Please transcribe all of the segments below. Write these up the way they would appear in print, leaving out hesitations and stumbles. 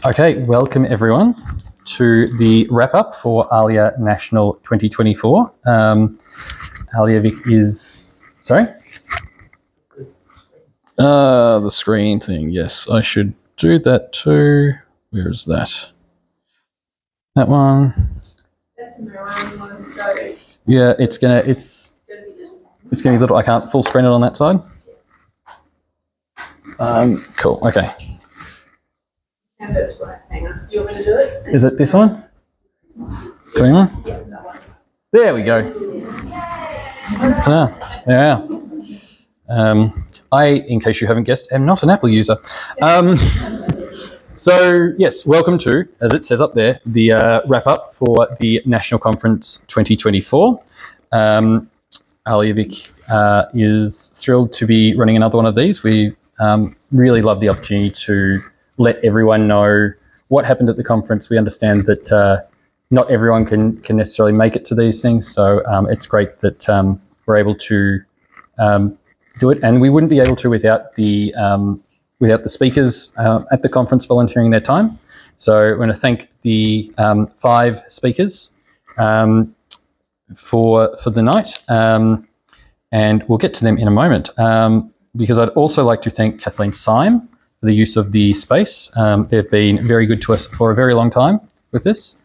Okay, welcome everyone to the wrap-up for ALIA National 2024. ALIA Vic is... Sorry? The screen thing, yes. I should do that too. Where is that? That one. That's a maroon one, so... Yeah, it's gonna be little. I can't full screen it on that side. Cool, okay. And that's right, hang on. Do you want me to do it? Is it this one? Green one? Yeah, that one. There we go. Yeah. I, in case you haven't guessed, am not an Apple user. So, yes, welcome to, as it says up there, the wrap-up for the National Conference 2024. ALIA Vic is thrilled to be running another one of these. We really love the opportunity to let everyone know what happened at the conference. We understand that not everyone can necessarily make it to these things, so it's great that we're able to do it, and we wouldn't be able to without the speakers at the conference volunteering their time. So I want to thank the 5 speakers for the night, and we'll get to them in a moment. Because I'd also like to thank Kathleen Syme for the use of the space. They've been very good to us for a very long time with this.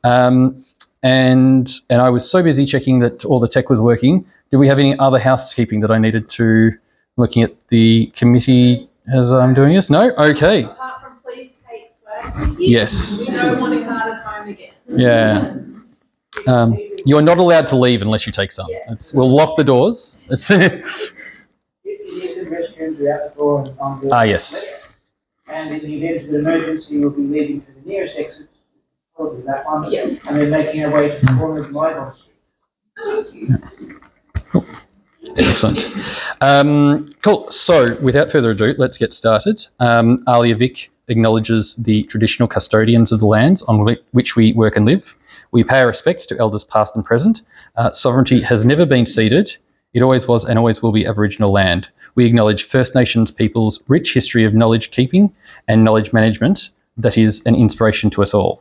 And I was so busy checking that all the tech was working. Do we have any other housekeeping that I needed to, looking at the committee as I'm doing this? No? Okay. Apart from please take swag with you. Yes. We don't want a card at home again. Yeah. You're not allowed to leave unless you take some. Yes. We'll lock the doors. Yes. And in the event of an emergency, we'll be leaving to the nearest exit, probably that one, and then making our way to the corner of my street. Cool. Excellent. Cool. So, without further ado, let's get started. ALIA Vic acknowledges the traditional custodians of the lands on which we work and live. We pay our respects to elders past and present. Sovereignty has never been ceded. It always was and always will be Aboriginal land. We acknowledge First Nations people's rich history of knowledge keeping and knowledge management that is an inspiration to us all.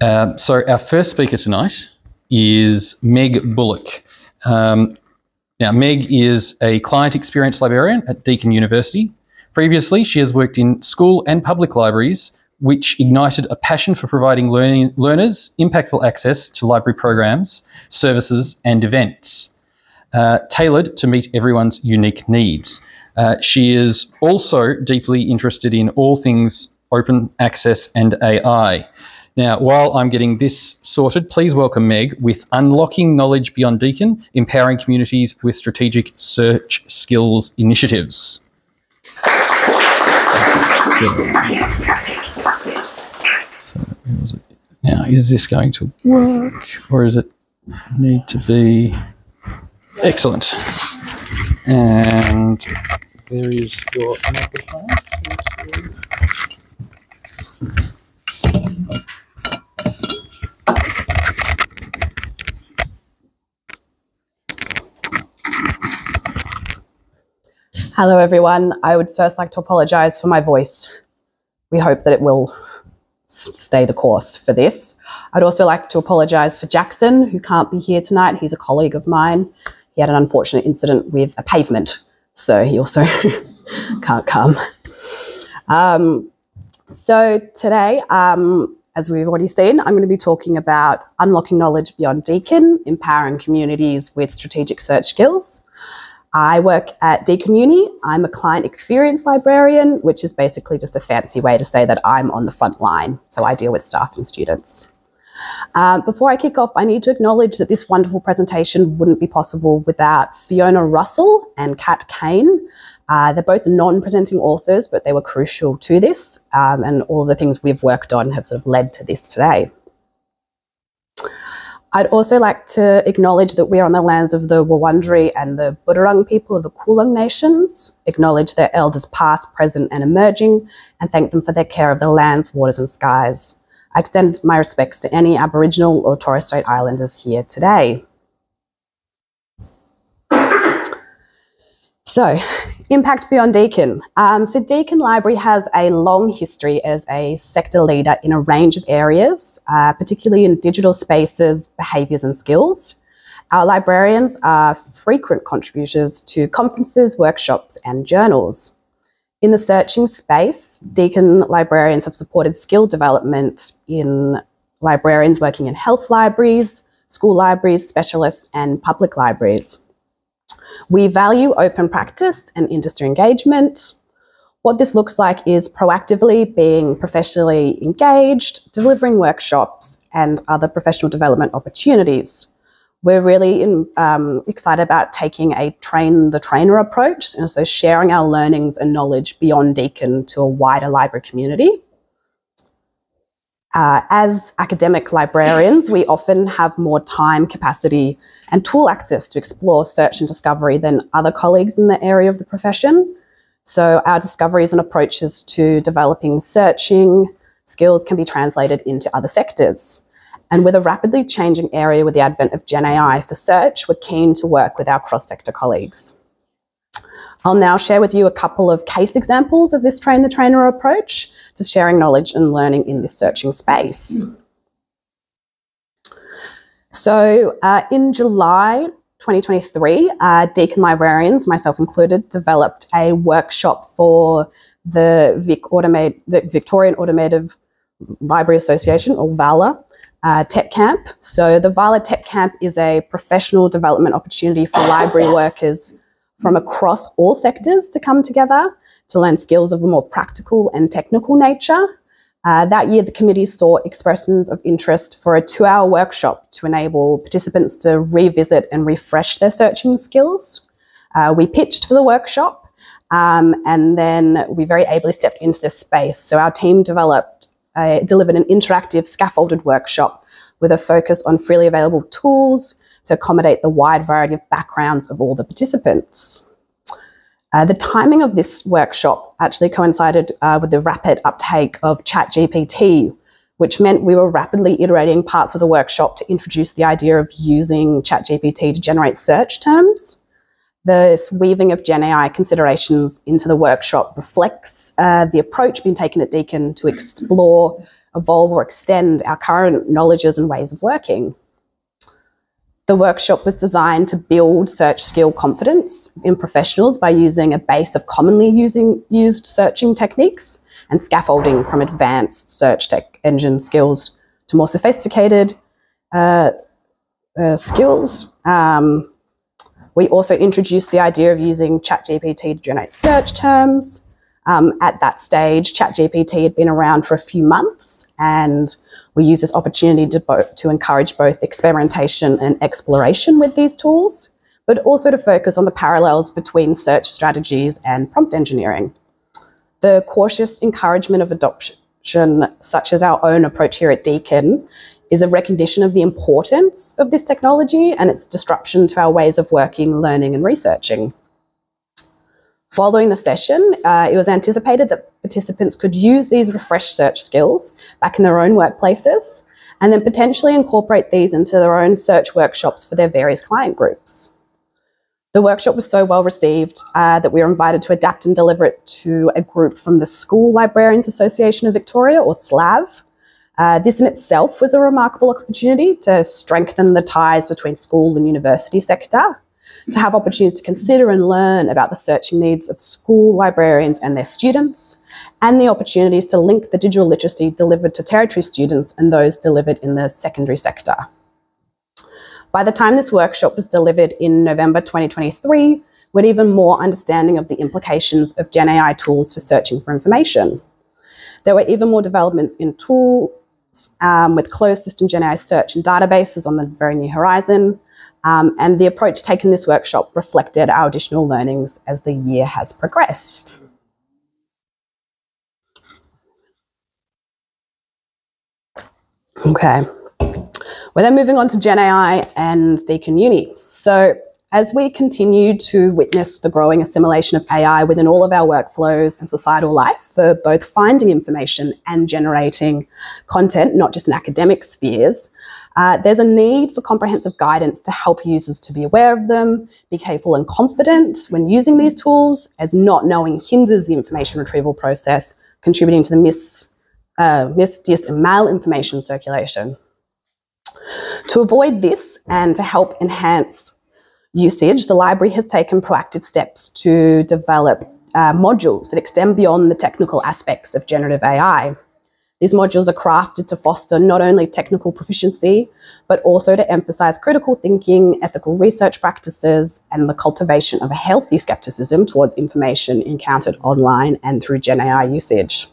So our first speaker tonight is Meg Bullock. Now, Meg is a client experience librarian at Deakin University. Previously, she has worked in school and public libraries, which ignited a passion for providing learners impactful access to library programs, services and events. Tailored to meet everyone's unique needs. She is also deeply interested in all things open access and AI. Now, while I'm getting this sorted, please welcome Meg with Unlocking Knowledge Beyond Deakin, Empowering Communities with Strategic Search Skills Initiatives. So, where was it? Now, is this going to work or is it need to be... Excellent. And there is your microphone. Hello everyone. I would first like to apologise for my voice. We hope that it will stay the course for this. I'd also like to apologise for Jackson, who can't be here tonight. He's a colleague of mine. He had an unfortunate incident with a pavement, so he also can't come. So today, as we've already seen, I'm going to be talking about unlocking knowledge beyond Deakin, empowering communities with strategic search skills. I work at Deakin Uni. I'm a client experience librarian, which is basically just a fancy way to say that I'm on the front line. So I deal with staff and students. Before I kick off, I need to acknowledge that this wonderful presentation wouldn't be possible without Fiona Russell and Kat Kane. They're both non-presenting authors, but they were crucial to this, and all the things we've worked on have sort of led to this today. I'd also like to acknowledge that we're on the lands of the Wurundjeri and the Budurong people of the Kulin nations, acknowledge their elders past, present and emerging, and thank them for their care of the lands, waters and skies. I extend my respects to any Aboriginal or Torres Strait Islanders here today. So, impact beyond Deakin. So Deakin Library has a long history as a sector leader in a range of areas, particularly in digital spaces, behaviours and skills. Our librarians are frequent contributors to conferences, workshops and journals. In the searching space, Deakin librarians have supported skill development in librarians working in health libraries, school libraries, specialists and public libraries. We value open practice and industry engagement. What this looks like is proactively being professionally engaged, delivering workshops and other professional development opportunities. We're really excited about taking a train the trainer approach, and so sharing our learnings and knowledge beyond Deakin to a wider library community. As academic librarians, we often have more time, capacity and tool access to explore search and discovery than other colleagues in the area of the profession. So our discoveries and approaches to developing searching skills can be translated into other sectors. And with a rapidly changing area with the advent of Gen AI for search, we're keen to work with our cross-sector colleagues. I'll now share with you a couple of case examples of this train the trainer approach to sharing knowledge and learning in this searching space. So in July 2023, Deakin librarians, myself included, developed a workshop for the Victorian Automotive Library Association, or VALA, Tech Camp. So the VALA Tech Camp is a professional development opportunity for library workers from across all sectors to come together to learn skills of a more practical and technical nature. That year, the committee saw expressions of interest for a 2-hour workshop to enable participants to revisit and refresh their searching skills. We pitched for the workshop and then we very ably stepped into this space. So our team delivered an interactive scaffolded workshop with a focus on freely available tools to accommodate the wide variety of backgrounds of all the participants. The timing of this workshop actually coincided with the rapid uptake of ChatGPT, which meant we were rapidly iterating parts of the workshop to introduce the idea of using ChatGPT to generate search terms. This weaving of Gen AI considerations into the workshop reflects the approach being taken at Deakin to explore, evolve or extend our current knowledges and ways of working. The workshop was designed to build search skill confidence in professionals by using a base of commonly used searching techniques and scaffolding from advanced search tech engine skills to more sophisticated skills. We also introduced the idea of using ChatGPT to generate search terms. At that stage, ChatGPT had been around for a few months, and we used this opportunity to encourage both experimentation and exploration with these tools, but also to focus on the parallels between search strategies and prompt engineering. The cautious encouragement of adoption, such as our own approach here at Deakin, is a recognition of the importance of this technology and its disruption to our ways of working, learning and researching. Following the session, it was anticipated that participants could use these refreshed search skills back in their own workplaces and then potentially incorporate these into their own search workshops for their various client groups. The workshop was so well received that we were invited to adapt and deliver it to a group from the School Librarians Association of Victoria, or SLAV. This in itself was a remarkable opportunity to strengthen the ties between school and university sector, to have opportunities to consider and learn about the searching needs of school librarians and their students, and the opportunities to link the digital literacy delivered to Territory students and those delivered in the secondary sector. By the time this workshop was delivered in November 2023, we had even more understanding of the implications of Gen AI tools for searching for information. There were even more developments in tools with closed system Gen AI search and databases on the very near horizon. And the approach taken in this workshop reflected our additional learnings as the year has progressed. Okay, we're then moving on to Gen AI and Deakin Uni. So as we continue to witness the growing assimilation of AI within all of our workflows and societal life for both finding information and generating content, not just in academic spheres, there's a need for comprehensive guidance to help users to be aware of them, be capable and confident when using these tools, as not knowing hinders the information retrieval process, contributing to the dis, and malinformation circulation. To avoid this and to help enhance usage, the library has taken proactive steps to develop modules that extend beyond the technical aspects of generative AI. These modules are crafted to foster not only technical proficiency, but also to emphasize critical thinking, ethical research practices, and the cultivation of a healthy skepticism towards information encountered online and through Gen AI usage.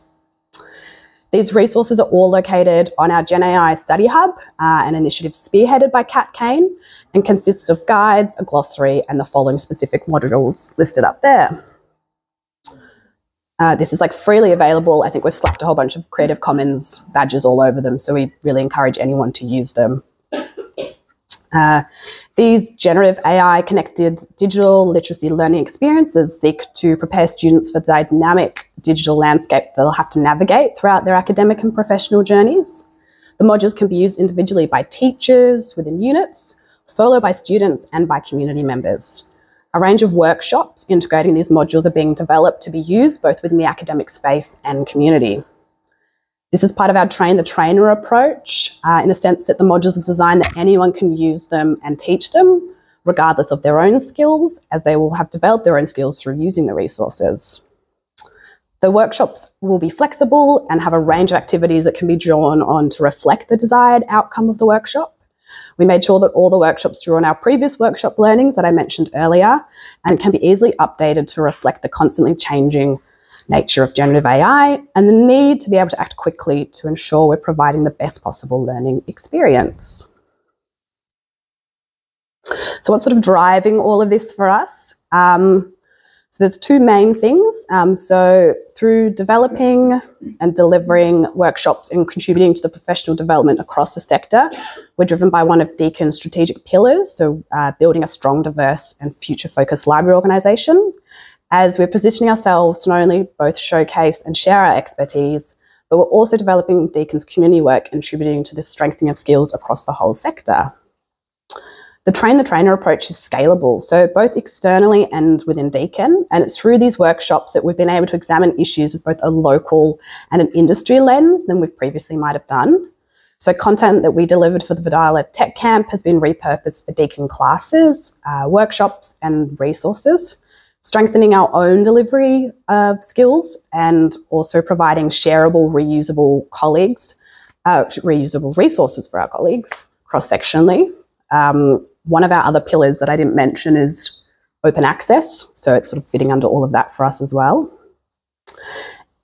These resources are all located on our Gen AI Study Hub, an initiative spearheaded by Kat Kane, and consists of guides, a glossary, and the following specific modules listed up there. This is like freely available. I think we've slapped a whole bunch of Creative Commons badges all over them, so we really encourage anyone to use them. These generative AI connected digital literacy learning experiences seek to prepare students for the dynamic digital landscape they'll have to navigate throughout their academic and professional journeys. The modules can be used individually by teachers within units, solo by students, and by community members. A range of workshops integrating these modules are being developed to be used both within the academic space and community. This is part of our train the trainer approach, in a sense that the modules are designed that anyone can use them and teach them, regardless of their own skills, as they will have developed their own skills through using the resources. The workshops will be flexible and have a range of activities that can be drawn on to reflect the desired outcome of the workshop. We made sure that all the workshops drew on our previous workshop learnings that I mentioned earlier and can be easily updated to reflect the constantly changing nature of generative AI and the need to be able to act quickly to ensure we're providing the best possible learning experience. So what's sort of driving all of this for us? So there's two main things. So through developing and delivering workshops and contributing to the professional development across the sector, we're driven by one of Deacon's strategic pillars, so building a strong, diverse and future-focused library organisation, as we're positioning ourselves to not only both showcase and share our expertise, but we're also developing Deacon's community work and contributing to the strengthening of skills across the whole sector. The train the trainer approach is scalable, so both externally and within Deakin, and it's through these workshops that we've been able to examine issues with both a local and an industry lens than we've previously might have done. So content that we delivered for the Vidala Tech Camp has been repurposed for Deakin classes, workshops and resources, strengthening our own delivery of skills and also providing shareable, reusable reusable resources for our colleagues cross-sectionally. One of our other pillars that I didn't mention is open access, so it's sort of fitting under all of that for us as well.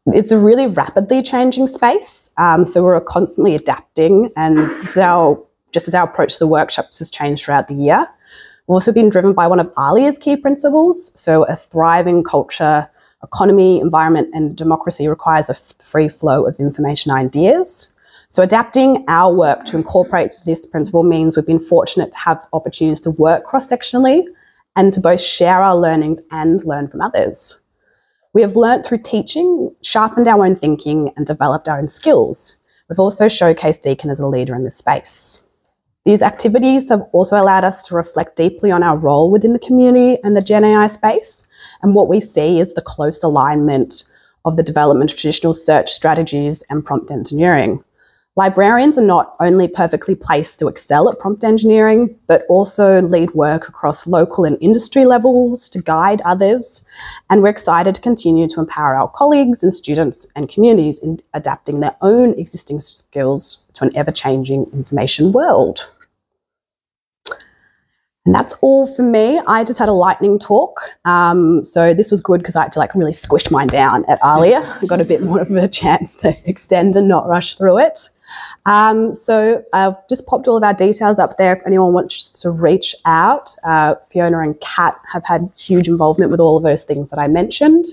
It's a really rapidly changing space, so we're constantly adapting, and this is just as our approach to the workshops has changed throughout the year. We've also been driven by one of ALIA's key principles, so a thriving culture, economy, environment and democracy requires a free flow of information ideas. So adapting our work to incorporate this principle means we've been fortunate to have opportunities to work cross-sectionally and to both share our learnings and learn from others. We have learnt through teaching, sharpened our own thinking and developed our own skills. We've also showcased Deakin as a leader in this space. These activities have also allowed us to reflect deeply on our role within the community and the Gen AI space, and what we see is the close alignment of the development of traditional search strategies and prompt engineering. Librarians are not only perfectly placed to excel at prompt engineering, but also lead work across local and industry levels to guide others. And we're excited to continue to empower our colleagues and students and communities in adapting their own existing skills to an ever-changing information world. And that's all for me. I just had a lightning talk. So this was good because I had to really squish mine down at ALIA. I got a bit more of a chance to extend and not rush through it. So I've just popped all of our details up there if anyone wants to reach out. Fiona and Kat have had huge involvement with all of those things that I mentioned,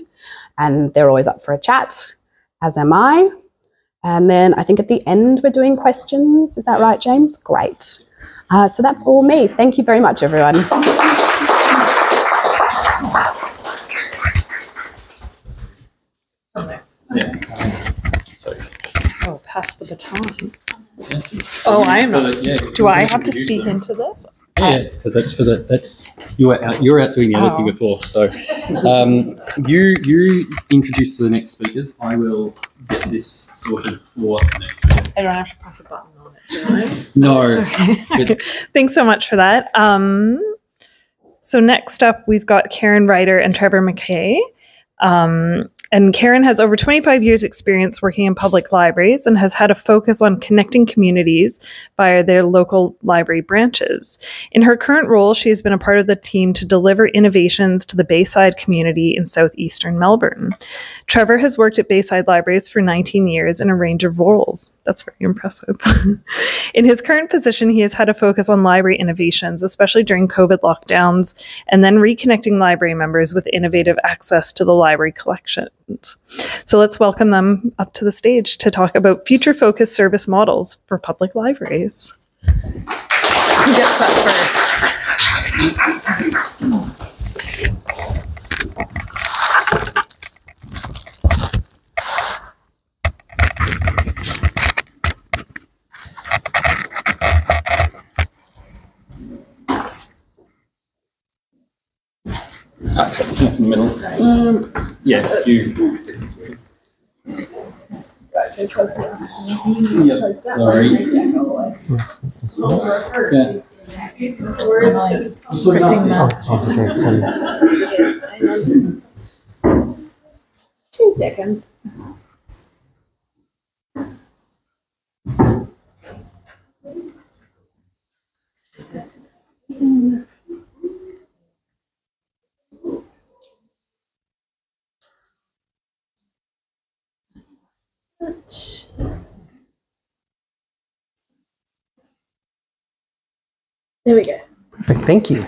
and they're always up for a chat, as am I. And then I think at the end we're doing questions. Is that right, James? Great. So that's all me. Thank you very much, everyone. Oh, pass the baton. Oh, I am not. Do I have to speak into this? Yeah, because that's for you were out doing the other thing before. So you introduce the next speakers. I will get this sorted for the next speakers. I don't have to press a button on it, do I? No. Okay. Thanks so much for that. So next up, we've got Karen Ryder and Trevor McKay. And Karen has over 25 years experience working in public libraries and has had a focus on connecting communities via their local library branches. In her current role, she has been a part of the team to deliver innovations to the Bayside community in southeastern Melbourne. Trevor has worked at Bayside Libraries for 19 years in a range of roles. That's very impressive. In his current position, he has had a focus on library innovations, especially during COVID lockdowns, and then reconnecting library members with innovative access to the library collection. So let's welcome them up to the stage to talk about future-focused service models for public libraries. Who gets that first? In the middle. Yes, you. Yep, sorry. Yeah. Pressing 2 seconds. There we go. Perfect, thank you.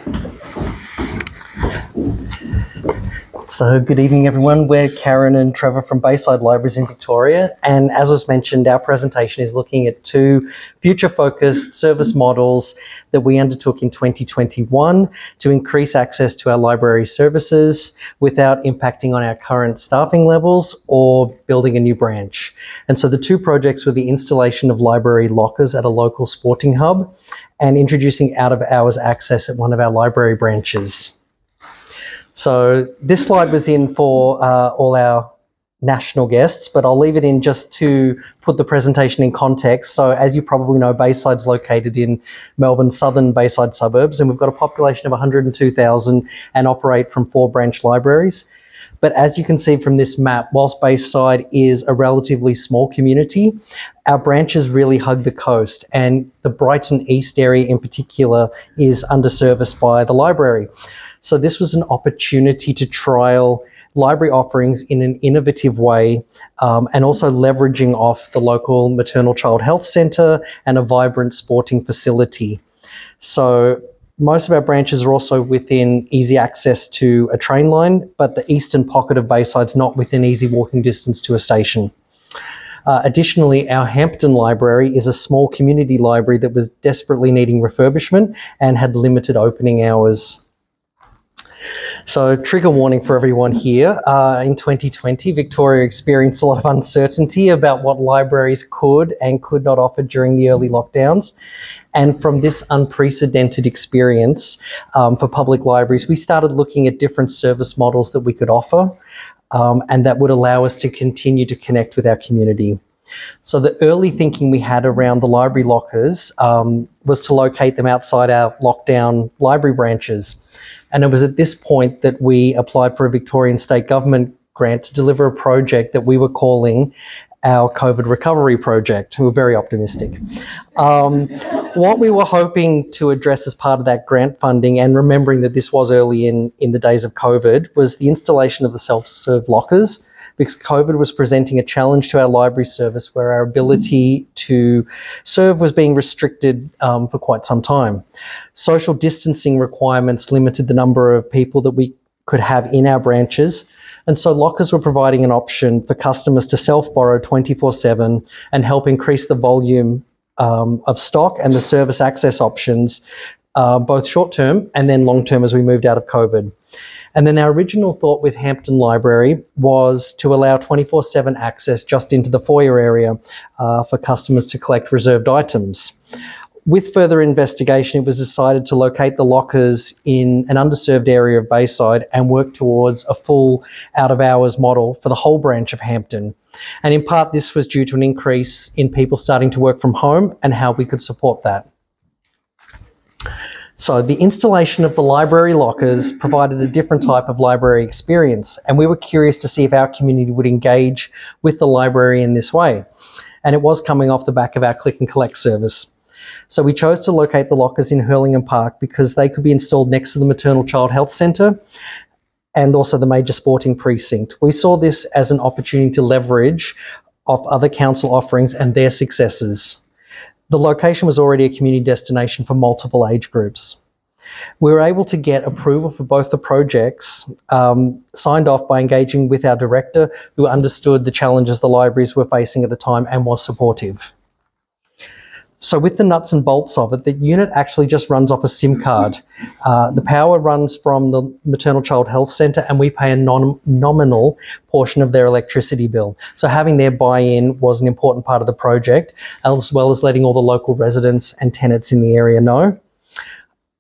So good evening everyone, we're Karen and Trevor from Bayside Libraries in Victoria, and as was mentioned, our presentation is looking at 2 future-focused service models that we undertook in 2021 to increase access to our library services without impacting on our current staffing levels or building a new branch. And so the 2 projects were the installation of library lockers at a local sporting hub and introducing out-of-hours access at one of our library branches. So this slide was in for all our national guests, but I'll leave it in just to put the presentation in context. So as you probably know, Bayside's located in Melbourne's southern Bayside suburbs, and we've got a population of 102,000 and operate from 4 branch libraries. But as you can see from this map, whilst Bayside is a relatively small community, our branches really hug the coast, and the Brighton East area in particular is underserviced by the library. So this was an opportunity to trial library offerings in an innovative way, and also leveraging off the local maternal child health centre and a vibrant sporting facility. So most of our branches are also within easy access to a train line, but the eastern pocket of Bayside's not within easy walking distance to a station. Additionally, our Hampton Library is a small community library that was desperately needing refurbishment and had limited opening hours. So trigger warning for everyone here. In 2020, Victoria experienced a lot of uncertainty about what libraries could and could not offer during the early lockdowns. And from this unprecedented experience for public libraries, we started looking at different service models that we could offer and that would allow us to continue to connect with our community. So the early thinking we had around the library lockers was to locate them outside our lockdown library branches. And it was at this point that we applied for a Victorian state government grant to deliver a project that we were calling our COVID recovery project. We were very optimistic. What we were hoping to address as part of that grant funding, and remembering that this was early in the days of COVID, was the installation of the self-serve lockers, because COVID was presenting a challenge to our library service where our ability to serve was being restricted for quite some time. Social distancing requirements limited the number of people that we could have in our branches, and so lockers were providing an option for customers to self-borrow 24/7 and help increase the volume of stock and the service access options, both short-term and then long-term as we moved out of COVID. And then our original thought with Hampton Library was to allow 24/7 access just into the foyer area for customers to collect reserved items. With further investigation, it was decided to locate the lockers in an underserved area of Bayside and work towards a full out-of-hours model for the whole branch of Hampton. And in part, this was due to an increase in people starting to work from home and how we could support that. So the installation of the library lockers provided a different type of library experience, and we were curious to see if our community would engage with the library in this way. And it was coming off the back of our click and collect service. So we chose to locate the lockers in Hurlingham Park because they could be installed next to the Maternal Child Health Centre and also the major sporting precinct. We saw this as an opportunity to leverage off other council offerings and their successes. The location was already a community destination for multiple age groups. We were able to get approval for both the projects signed off by engaging with our director, who understood the challenges the libraries were facing at the time and was supportive. So with the nuts and bolts of it, the unit actually just runs off a SIM card. The power runs from the Maternal Child Health Centre, and we pay a nominal portion of their electricity bill. So having their buy-in was an important part of the project, as well as letting all the local residents and tenants in the area know.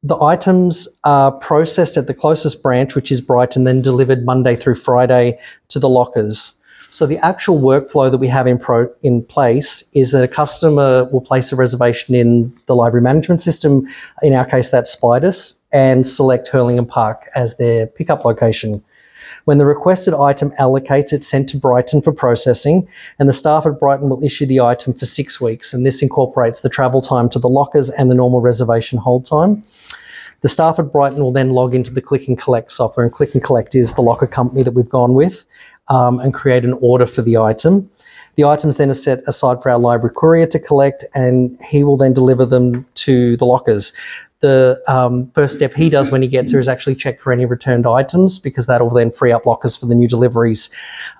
The items are processed at the closest branch, which is Brighton, then delivered Monday through Friday to the lockers. So the actual workflow that we have in place is that a customer will place a reservation in the library management system, in our case that's Spidus, and select Hurlingham Park as their pickup location. When the requested item allocates, it's sent to Brighton for processing, and the staff at Brighton will issue the item for 6 weeks, and this incorporates the travel time to the lockers and the normal reservation hold time. The staff at Brighton will then log into the Click and Collect software, and Click and Collect is the locker company that we've gone with, and create an order for the item. The items then are set aside for our library courier to collect, and he will then deliver them to the lockers. The first step he does when he gets there is actually check for any returned items, because that will then free up lockers for the new deliveries.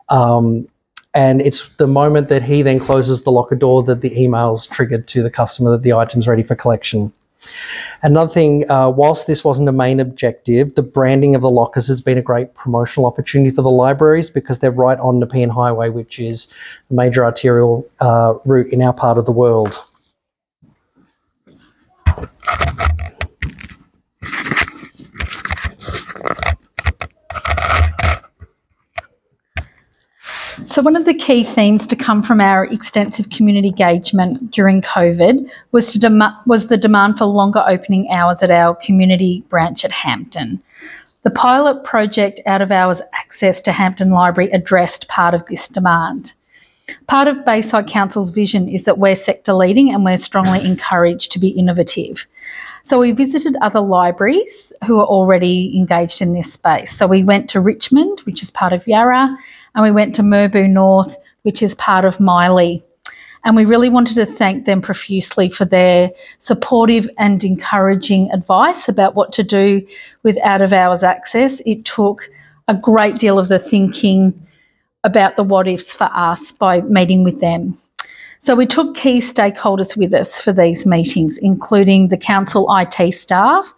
And it's the moment that he then closes the locker door that the email's triggered to the customer that the item's ready for collection. Another thing, whilst this wasn't a main objective, the branding of the lockers has been a great promotional opportunity for the libraries, because they're right on Nepean Highway, which is a major arterial route in our part of the world. So one of the key themes to come from our extensive community engagement during COVID was the demand for longer opening hours at our community branch at Hampton. The pilot project Out of Hours Access to Hampton Library addressed part of this demand. Part of Bayside Council's vision is that we're sector leading and we're strongly encouraged to be innovative. So we visited other libraries who are already engaged in this space. So we went to Richmond, which is part of Yarra, and we went to Merbau North, which is part of Miley. And we really wanted to thank them profusely for their supportive and encouraging advice about what to do with out-of-hours access. It took a great deal of the thinking about the what-ifs for us by meeting with them. So we took key stakeholders with us for these meetings, including the council IT staff,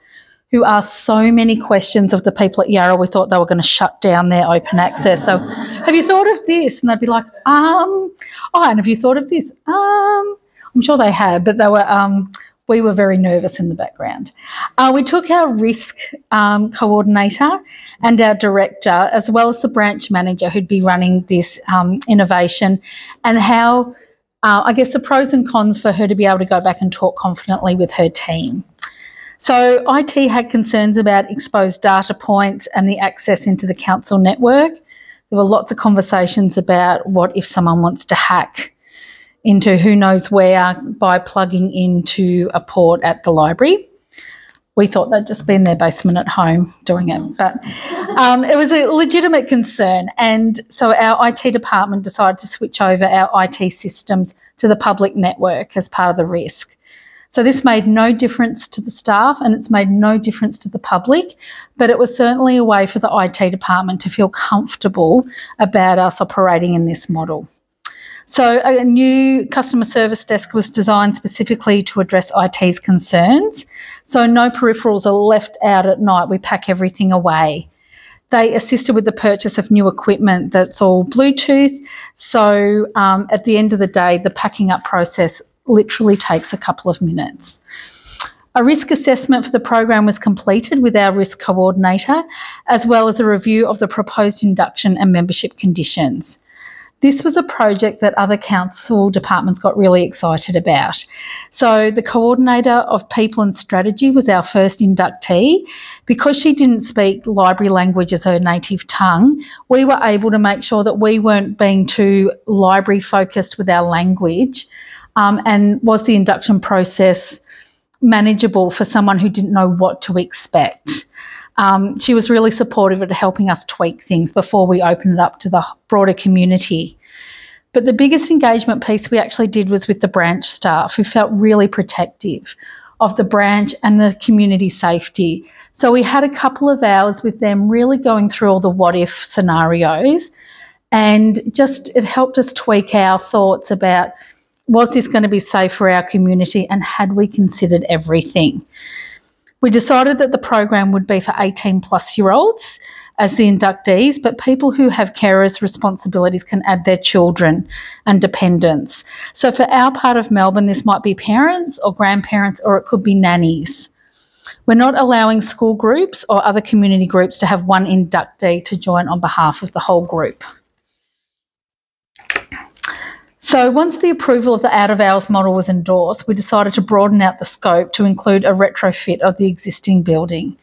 who asked so many questions of the people at Yarra, we thought they were going to shut down their open access. So, have you thought of this? And they'd be like, oh, and have you thought of this? I'm sure they had, but they were, we were very nervous in the background. We took our risk coordinator and our director, as well as the branch manager who'd be running this innovation, and how, I guess, the pros and cons for her to be able to go back and talk confidently with her team. So IT had concerns about exposed data points and the access into the council network. There were lots of conversations about what if someone wants to hack into who knows where by plugging into a port at the library. We thought they'd just be in their basement at home doing it, but it was a legitimate concern. And so our IT department decided to switch over our IT systems to the public network as part of the risk. So this made no difference to the staff and it's made no difference to the public, but it was certainly a way for the IT department to feel comfortable about us operating in this model. So a new customer service desk was designed specifically to address IT's concerns. So no peripherals are left out at night. We pack everything away. They assisted with the purchase of new equipment that's all Bluetooth. So at the end of the day, the packing up process literally takes a couple of minutes. A risk assessment for the program was completed with our risk coordinator, as well as a review of the proposed induction and membership conditions. This was a project that other council departments got really excited about. So the coordinator of people and strategy was our first inductee. Because she didn't speak library language as her native tongue, we were able to make sure that we weren't being too library focused with our language, and was the induction process manageable for someone who didn't know what to expect. She was really supportive at helping us tweak things before we opened it up to the broader community. But the biggest engagement piece we actually did was with the branch staff, who felt really protective of the branch and the community safety. So we had a couple of hours with them really going through all the what if scenarios, and just it helped us tweak our thoughts about, was this going to be safe for our community, and had we considered everything? We decided that the program would be for 18-plus-year-olds as the inductees, but people who have carers' responsibilities can add their children and dependents. So for our part of Melbourne, this might be parents or grandparents, or it could be nannies. We're not allowing school groups or other community groups to have one inductee to join on behalf of the whole group. So once the approval of the out-of-hours model was endorsed, we decided to broaden out the scope to include a retrofit of the existing building.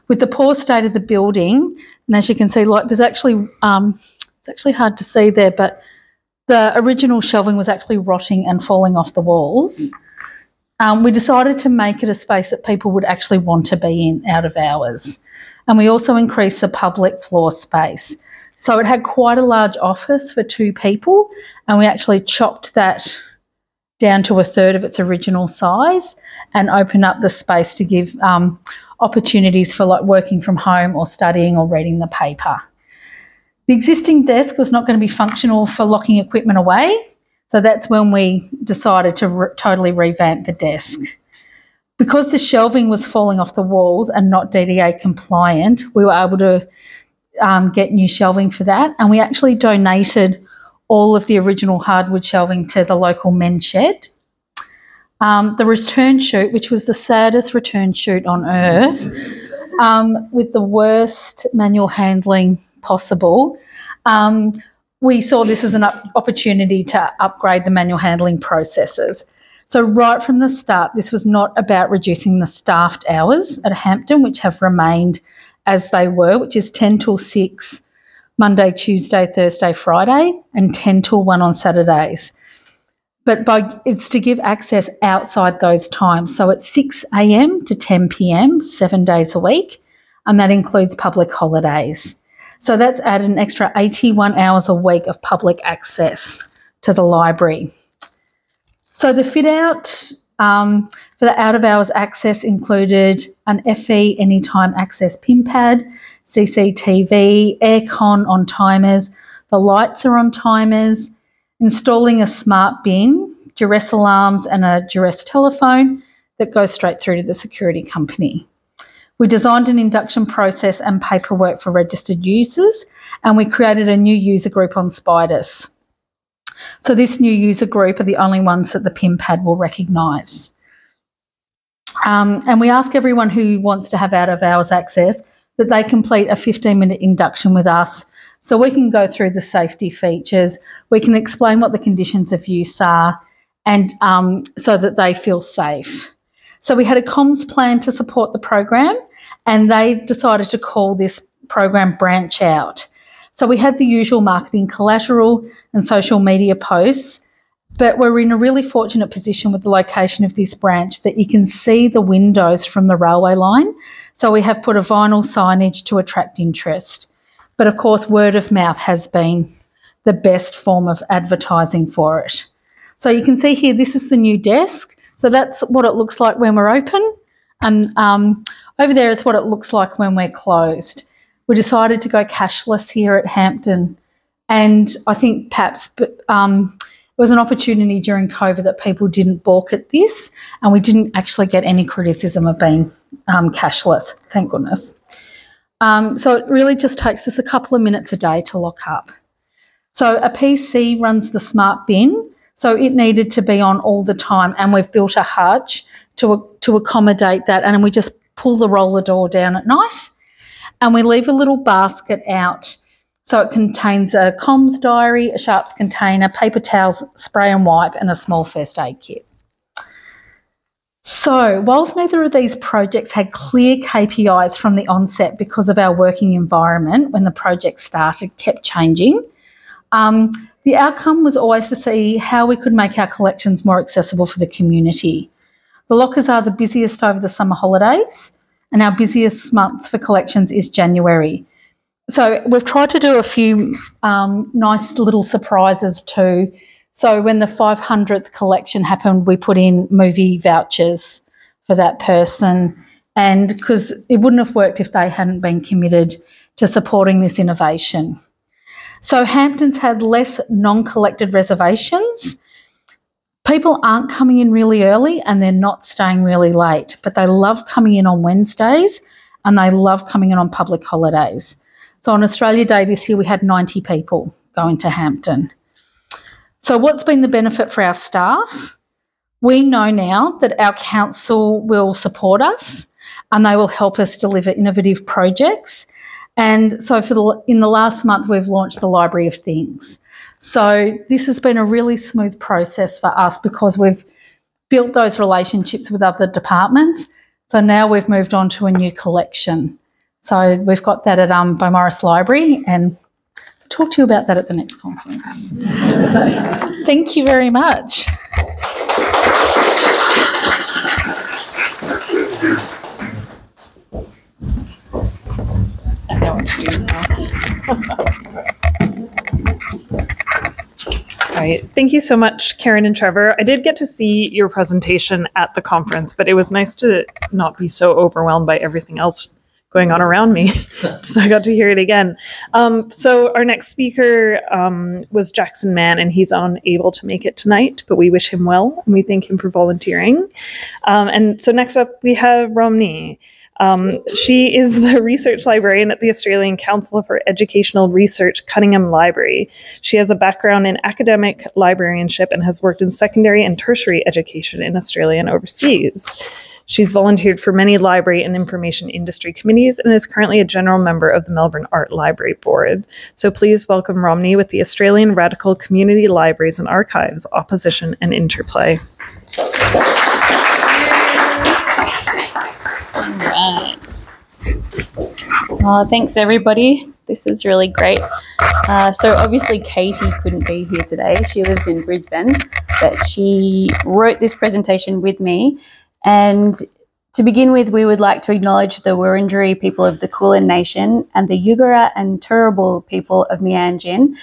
With the poor state of the building, and as you can see, like there's actually, it's actually hard to see there, but the original shelving was actually rotting and falling off the walls. We decided to make it a space that people would actually want to be in out of hours. And we also increased the public floor space. So it had quite a large office for 2 people, and we actually chopped that down to a third of its original size and opened up the space to give opportunities for like working from home or studying or reading the paper. The existing desk was not going to be functional for locking equipment away, so that's when we decided to totally revamp the desk. Because the shelving was falling off the walls and not DDA compliant, we were able to get new shelving for that, and we actually donated all of the original hardwood shelving to the local men's shed. The return chute, which was the saddest return chute on earth, with the worst manual handling possible, we saw this as an opportunity to upgrade the manual handling processes. So right from the start, this was not about reducing the staffed hours at Hampton, which have remained as they were, which is 10 till 6, Monday, Tuesday, Thursday, Friday, and 10 till 1 on Saturdays. But it's to give access outside those times. So it's 6 a.m. to 10 p.m, 7 days a week, and that includes public holidays. So that's added an extra 81 hours a week of public access to the library. So the fit out for the out-of-hours access included an FE anytime access PIN pad, CCTV, aircon on timers, the lights are on timers, installing a smart bin, duress alarms and a duress telephone that goes straight through to the security company. We designed an induction process and paperwork for registered users, and we created a new user group on Spiders. So this new user group are the only ones that the PIN pad will recognise. And we ask everyone who wants to have out-of-hours access that they complete a 15-minute induction with us, so we can go through the safety features, we can explain what the conditions of use are, and so that they feel safe. So we had a comms plan to support the program, and they decided to call this program Branch Out. So we had the usual marketing collateral and social media posts, but we're in a really fortunate position with the location of this branch that you can see the windows from the railway line. So we have put a vinyl signage to attract interest. But of course, word of mouth has been the best form of advertising for it. So you can see here, this is the new desk. So that's what it looks like when we're open. And over there is what it looks like when we're closed. We decided to go cashless here at Hampton. And I think perhaps it was an opportunity during COVID that people didn't balk at this, and we didn't actually get any criticism of being cashless, thank goodness. So it really just takes us a couple of minutes a day to lock up. So a PC runs the smart bin, so it needed to be on all the time, and we've built a hutch to accommodate that, and we just pull the roller door down at night, and we leave a little basket out. So it contains a comms diary, a sharps container, paper towels, spray and wipe, and a small first aid kit. So whilst neither of these projects had clear KPIs from the onset because of our working environment when the project started kept changing, the outcome was always to see how we could make our collections more accessible for the community. The lockers are the busiest over the summer holidays, and our busiest month for collections is January. So we've tried to do a few nice little surprises too. So when the 500th collection happened, we put in movie vouchers for that person, and because it wouldn't have worked if they hadn't been committed to supporting this innovation. So Hampton's had less non-collected reservations. People aren't coming in really early and they're not staying really late, but they love coming in on Wednesdays and they love coming in on public holidays. So on Australia Day this year, we had 90 people going to Hampton. So what's been the benefit for our staff? We know now that our council will support us and they will help us deliver innovative projects. And so in the last month, we've launched the Library of Things. So this has been a really smooth process for us because we've built those relationships with other departments. So now we've moved on to a new collection. So we've got that at Beaumaris Library, and I'll talk to you about that at the next conference. So thank you very much. All right. Thank you so much, Karen and Trevor. I did get to see your presentation at the conference, but it was nice to not be so overwhelmed by everything else going on around me. So I got to hear it again. So our next speaker was Jackson Mann, and he's unable to make it tonight, but we wish him well and we thank him for volunteering. And so next up we have Romney. She is the research librarian at the Australian Council for Educational Research, Cunningham Library. She has a background in academic librarianship and has worked in secondary and tertiary education in Australia and overseas. She's volunteered for many library and information industry committees and is currently a general member of the Melbourne Art Library Board. So please welcome Romney with the Australian Radical Community Libraries and Archives, Opposition and Interplay. Right. Thanks everybody. This is really great. So obviously Katie couldn't be here today. She lives in Brisbane, but she wrote this presentation with me. And to begin with, we would like to acknowledge the Wurundjeri people of the Kulin Nation and the Yugara and Turrbal people of Mianjin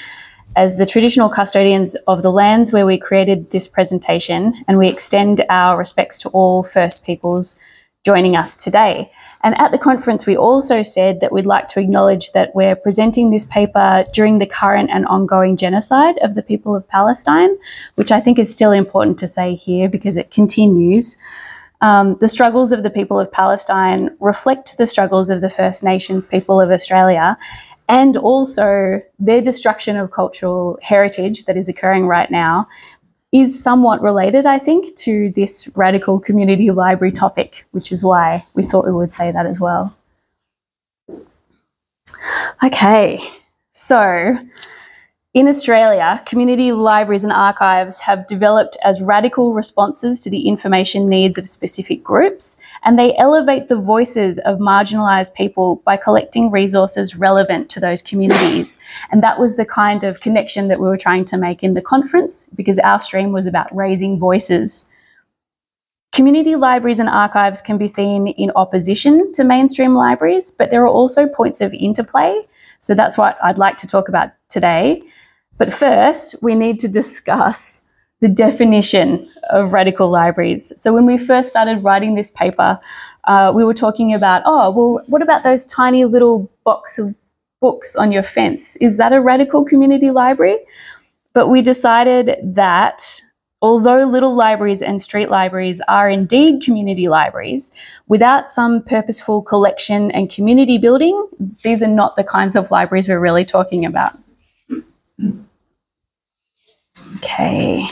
as the traditional custodians of the lands where we created this presentation, and we extend our respects to all First Peoples joining us today. And at the conference, we also said that we'd like to acknowledge that we're presenting this paper during the current and ongoing genocide of the people of Palestine, which I think is still important to say here because it continues. The struggles of the people of Palestine reflect the struggles of the First Nations people of Australia, and also their destruction of cultural heritage that is occurring right now is somewhat related, I think, to this radical community library topic, which is why we thought we would say that as well. Okay, so in Australia, community libraries and archives have developed as radical responses to the information needs of specific groups, and they elevate the voices of marginalised people by collecting resources relevant to those communities. And that was the kind of connection that we were trying to make in the conference, because our stream was about raising voices. Community libraries and archives can be seen in opposition to mainstream libraries, but there are also points of interplay. So that's what I'd like to talk about today. But first, we need to discuss the definition of radical libraries. So when we first started writing this paper, we were talking about, oh, well, what about those tiny little box of books on your fence? Is that a radical community library? But we decided that Although little libraries and street libraries are indeed community libraries, without some purposeful collection and community building, these are not the kinds of libraries we're really talking about. Okay,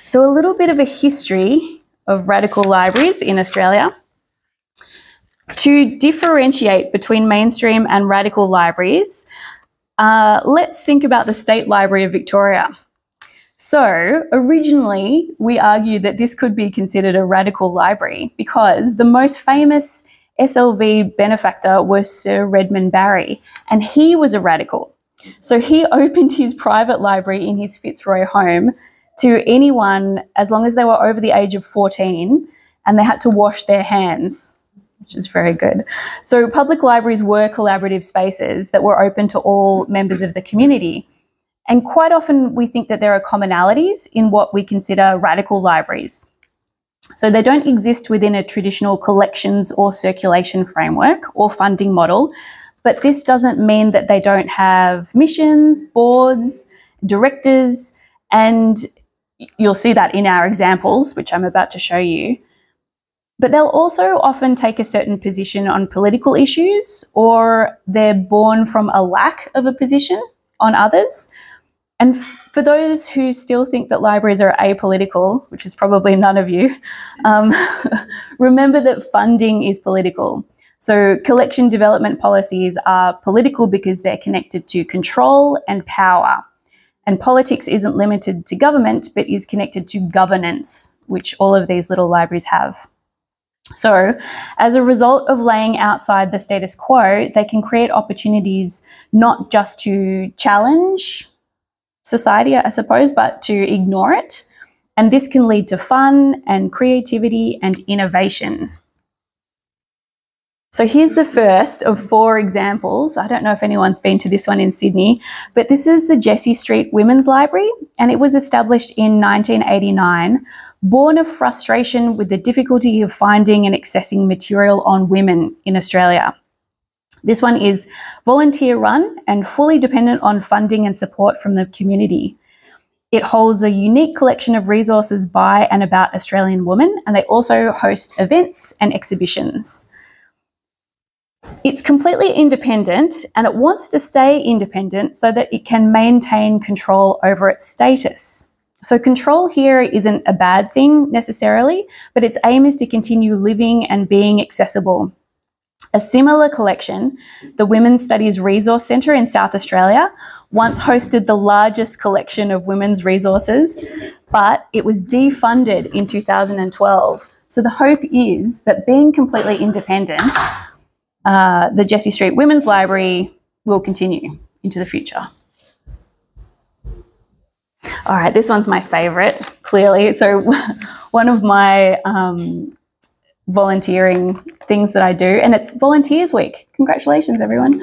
so a little bit of a history of radical libraries in Australia. To differentiate between mainstream and radical libraries, let's think about the State Library of Victoria. So originally, we argued that this could be considered a radical library because the most famous SLV benefactor was Sir Redmond Barry, and he was a radical. So he opened his private library in his Fitzroy home to anyone as long as they were over the age of 14, and they had to wash their hands, which is very good. So public libraries were collaborative spaces that were open to all members of the community. And quite often we think that there are commonalities in what we consider radical libraries. So they don't exist within a traditional collections or circulation framework or funding model, but this doesn't mean that they don't have missions, boards, directors, and you'll see that in our examples, which I'm about to show you. But they'll also often take a certain position on political issues, or they're born from a lack of a position on others. And for those who still think that libraries are apolitical, which is probably none of you, remember that funding is political. So collection development policies are political because they're connected to control and power. And politics isn't limited to government, but is connected to governance, which all of these little libraries have. So as a result of laying outside the status quo, they can create opportunities not just to challenge society, I suppose, but to ignore it. And this can lead to fun and creativity and innovation. So here's the first of 4 examples. I don't know if anyone's been to this one in Sydney, but this is the Jessie Street Women's Library, and it was established in 1989, born of frustration with the difficulty of finding and accessing material on women in Australia. This one is volunteer run and fully dependent on funding and support from the community. It holds a unique collection of resources by and about Australian women, and they also host events and exhibitions. It's completely independent, and it wants to stay independent so that it can maintain control over its status. So control here isn't a bad thing necessarily, but its aim is to continue living and being accessible. A similar collection, the Women's Studies Resource Centre in South Australia, once hosted the largest collection of women's resources, but it was defunded in 2012. So the hope is that being completely independent, the Jessie Street Women's Library will continue into the future. All right, this one's my favourite, clearly. So one of my volunteering things that I do, and it's Volunteers Week. Congratulations, everyone.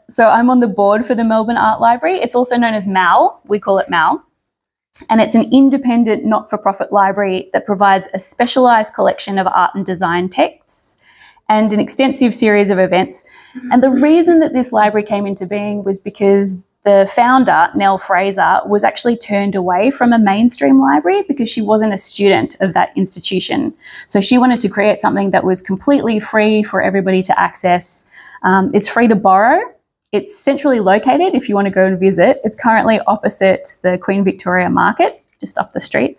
So I'm on the board for the Melbourne Art Library. It's also known as MAL. We call it MAL. And it's an independent, not-for-profit library that provides a specialised collection of art and design texts and an extensive series of events. And the reason that this library came into being was because the founder, Nell Fraser, was actually turned away from a mainstream library because she wasn't a student of that institution. So she wanted to create something that was completely free for everybody to access. It's free to borrow. It's centrally located if you want to go and visit. It's currently opposite the Queen Victoria Market, just up the street.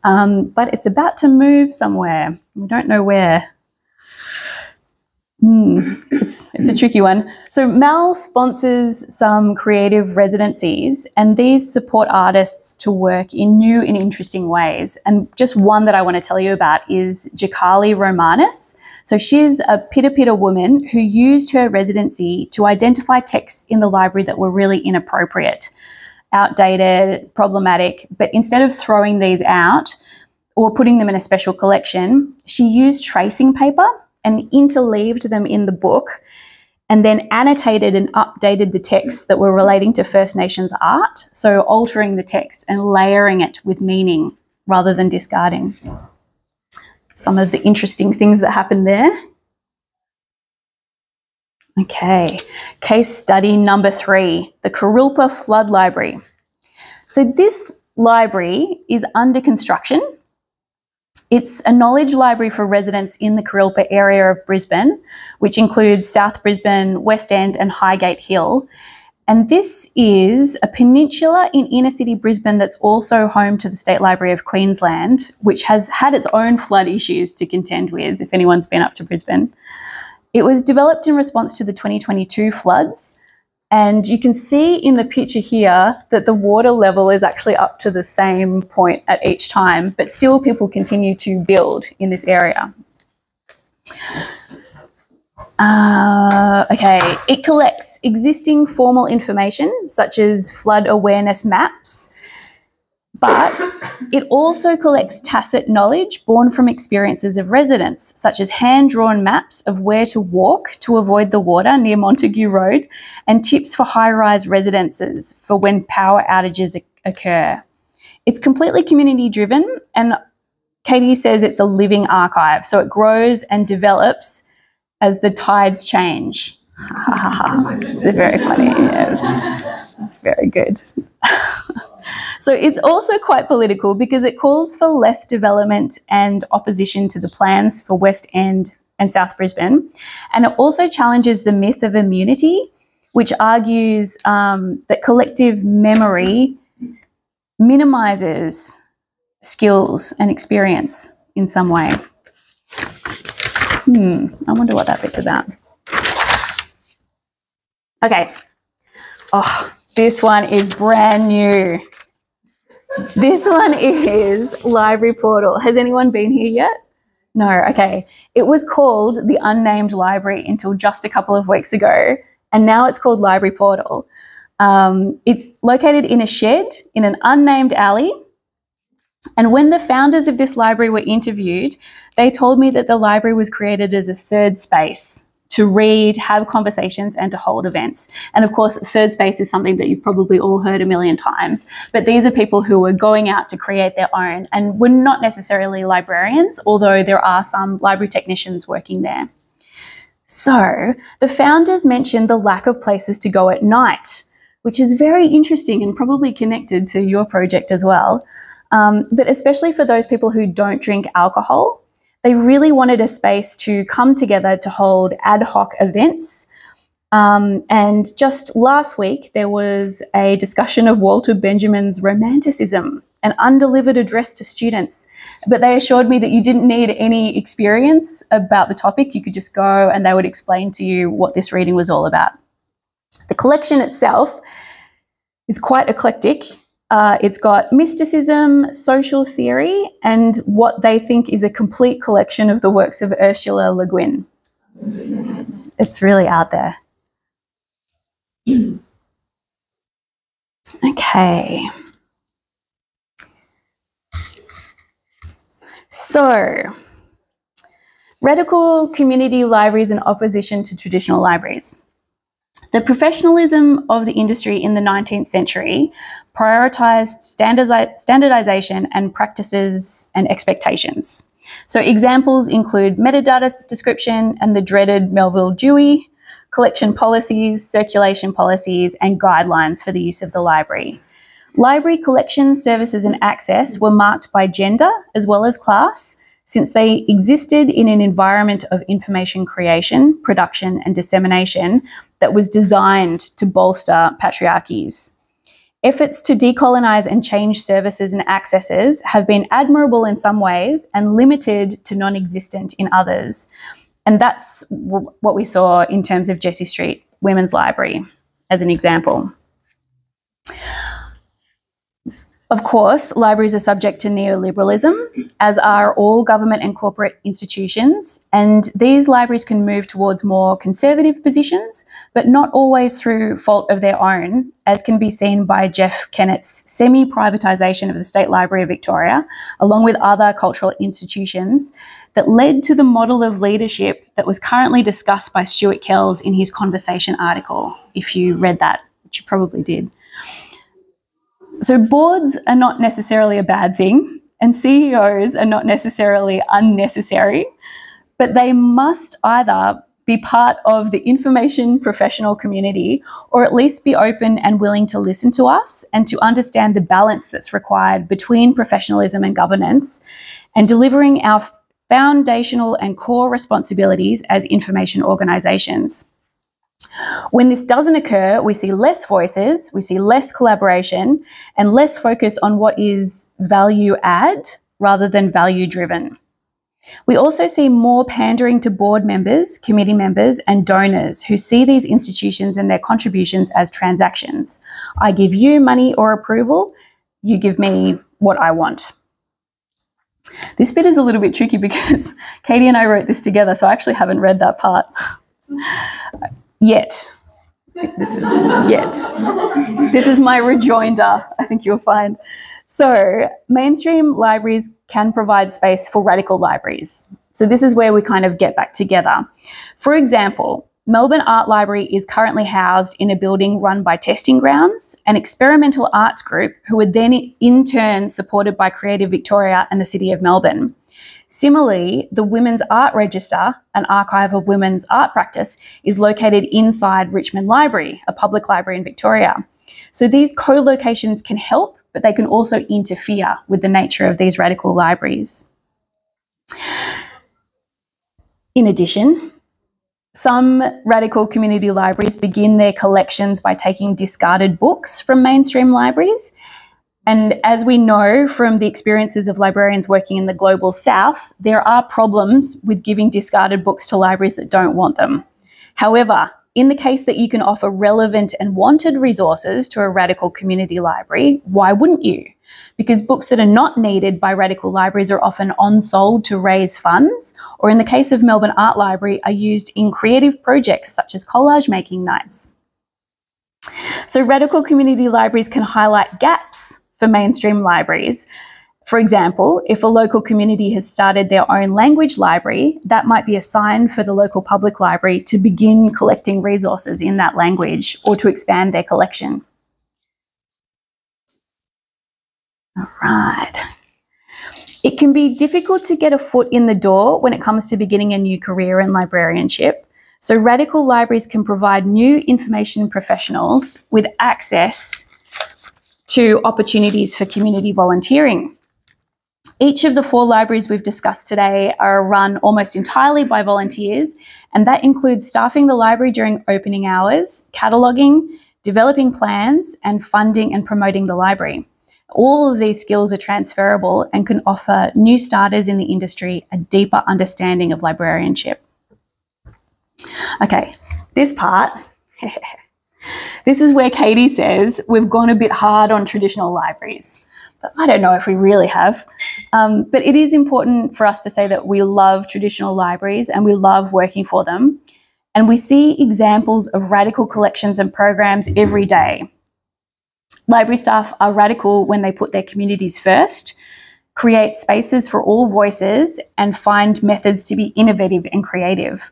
But it's about to move somewhere. We don't know where. It's a tricky one. So MAL sponsors some creative residencies, and these support artists to work in new and interesting ways. And just one that I want to tell you about is Jakali Romanis. So she's a Pitta woman who used her residency to identify texts in the library that were really inappropriate, outdated, problematic. But instead of throwing these out or putting them in a special collection, she used tracing paper and interleaved them in the book, and then annotated and updated the texts that were relating to First Nations art, so altering the text and layering it with meaning rather than discarding. Some of the interesting things that happened there. Okay, case study number 3, the Kurilpa Flood Library. So this library is under construction. It's a knowledge library for residents in the Kurilpa area of Brisbane, which includes South Brisbane, West End and Highgate Hill. And this is a peninsula in inner city Brisbane that's also home to the State Library of Queensland, which has had its own flood issues to contend with, if anyone's been up to Brisbane. It was developed in response to the 2022 floods. And you can see in the picture here that the water level is actually up to the same point at each time, but still people continue to build in this area. Okay, it collects existing formal information such as flood awareness maps, but it also collects tacit knowledge born from experiences of residents, such as hand-drawn maps of where to walk to avoid the water near Montague Road and tips for high-rise residences for when power outages occur. It's completely community-driven, and Katie says it's a living archive, so it grows and develops as the tides change. It's very funny. Yeah. It's very good. So it's also quite political because it calls for less development and opposition to the plans for West End and South Brisbane. And it also challenges the myth of immunity, which argues that collective memory minimises skills and experience in some way. I wonder what that bit's about. Okay. Oh, this one is brand new. This one is Library Portal. Has anyone been here yet? No, okay. It was called the Unnamed Library until just a couple of weeks ago, and now it's called Library Portal. It's located in a shed in an unnamed alley. And when the founders of this library were interviewed, they told me that the library was created as a third space to read, have conversations and to hold events. And of course, third space is something that you've probably all heard a million times, but these are people who were going out to create their own and were not necessarily librarians, although there are some library technicians working there. So the founders mentioned the lack of places to go at night, which is very interesting and probably connected to your project as well. But especially for those people who don't drink alcohol, they really wanted a space to come together to hold ad hoc events. And just last week, there was a discussion of Walter Benjamin's Romanticism, an undelivered address to students. But they assured me that you didn't need any experience about the topic. You could just go and they would explain to you what this reading was all about. The collection itself is quite eclectic. It's got mysticism, social theory, and what they think is a complete collection of the works of Ursula Le Guin. It's really out there. Okay. So, radical community libraries in opposition to traditional libraries. The professionalism of the industry in the 19th century prioritised standardisation and practices and expectations. So examples include metadata description and the dreaded Melville Dewey, collection policies, circulation policies, and guidelines for the use of the library. Library collections, services and access were marked by gender as well as class, since they existed in an environment of information creation, production and dissemination that was designed to bolster patriarchies. Efforts to decolonise and change services and accesses have been admirable in some ways and limited to non-existent in others. And that's what we saw in terms of Jessie Street Women's Library as an example. Of course, libraries are subject to neoliberalism, as are all government and corporate institutions, and these libraries can move towards more conservative positions, but not always through fault of their own, as can be seen by Jeff Kennett's semi-privatisation of the State Library of Victoria, along with other cultural institutions, that led to the model of leadership that was currently discussed by Stuart Kells in his Conversation article, if you read that, which you probably did. So boards are not necessarily a bad thing, and CEOs are not necessarily unnecessary, but they must either be part of the information professional community, or at least be open and willing to listen to us and to understand the balance that's required between professionalism and governance and delivering our foundational and core responsibilities as information organisations. When this doesn't occur, we see less voices, we see less collaboration, and less focus on what is value add rather than value driven. We also see more pandering to board members, committee members, and donors who see these institutions and their contributions as transactions. I give you money or approval, you give me what I want. This bit is a little bit tricky because Katie and I wrote this together, so I actually haven't read that part yet. This is my rejoinder, I think you'll find. So mainstream libraries can provide space for radical libraries. So this is where we kind of get back together. For example, Melbourne Art Library is currently housed in a building run by Testing Grounds, an experimental arts group who are then in turn supported by Creative Victoria and the City of Melbourne. Similarly, the Women's Art Register, an archive of women's art practice, is located inside Richmond Library, a public library in Victoria. So these co-locations can help, but they can also interfere with the nature of these radical libraries. In addition, some radical community libraries begin their collections by taking discarded books from mainstream libraries. And as we know from the experiences of librarians working in the global south, there are problems with giving discarded books to libraries that don't want them. However, in the case that you can offer relevant and wanted resources to a radical community library, why wouldn't you? Because books that are not needed by radical libraries are often on-sold to raise funds, or in the case of Melbourne Art Library, are used in creative projects such as collage making nights. So radical community libraries can highlight gaps for mainstream libraries. For example, if a local community has started their own language library, that might be a sign for the local public library to begin collecting resources in that language or to expand their collection. All right. It can be difficult to get a foot in the door when it comes to beginning a new career in librarianship. So radical libraries can provide new information professionals with access to opportunities for community volunteering. Each of the 4 libraries we've discussed today are run almost entirely by volunteers, and that includes staffing the library during opening hours, cataloguing, developing plans, and funding and promoting the library. All of these skills are transferable and can offer new starters in the industry a deeper understanding of librarianship. Okay, this part, this is where Katie says we've gone a bit hard on traditional libraries. But I don't know if we really have. But it is important for us to say that we love traditional libraries and we love working for them. And we see examples of radical collections and programs every day. Library staff are radical when they put their communities first, create spaces for all voices, and find methods to be innovative and creative.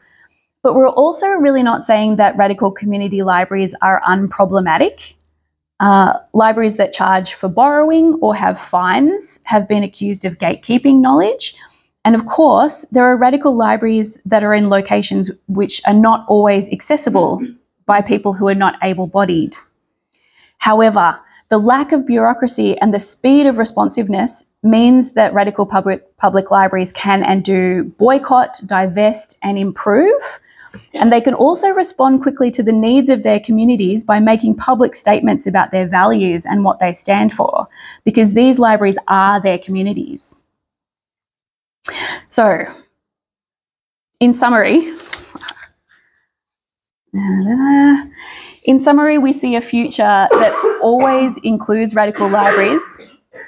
But we're also really not saying that radical community libraries are unproblematic. Libraries that charge for borrowing or have fines have been accused of gatekeeping knowledge. And of course, there are radical libraries that are in locations which are not always accessible by people who are not able-bodied. However, the lack of bureaucracy and the speed of responsiveness means that radical public libraries can and do boycott, divest, and improve. And they can also respond quickly to the needs of their communities by making public statements about their values and what they stand for, because these libraries are their communities. So, in summary, we see a future that always includes radical libraries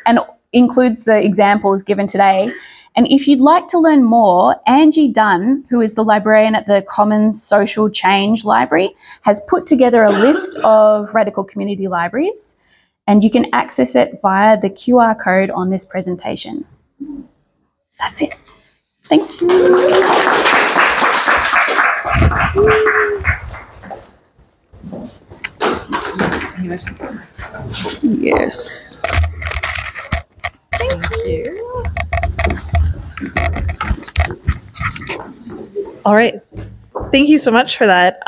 and includes the examples given today. And if you'd like to learn more, Angie Dunn, who is the librarian at the Commons Social Change Library, has put together a list of radical community libraries, and you can access it via the QR code on this presentation. That's it. Thank you. Yes. Thank you. All right. Thank you so much for that.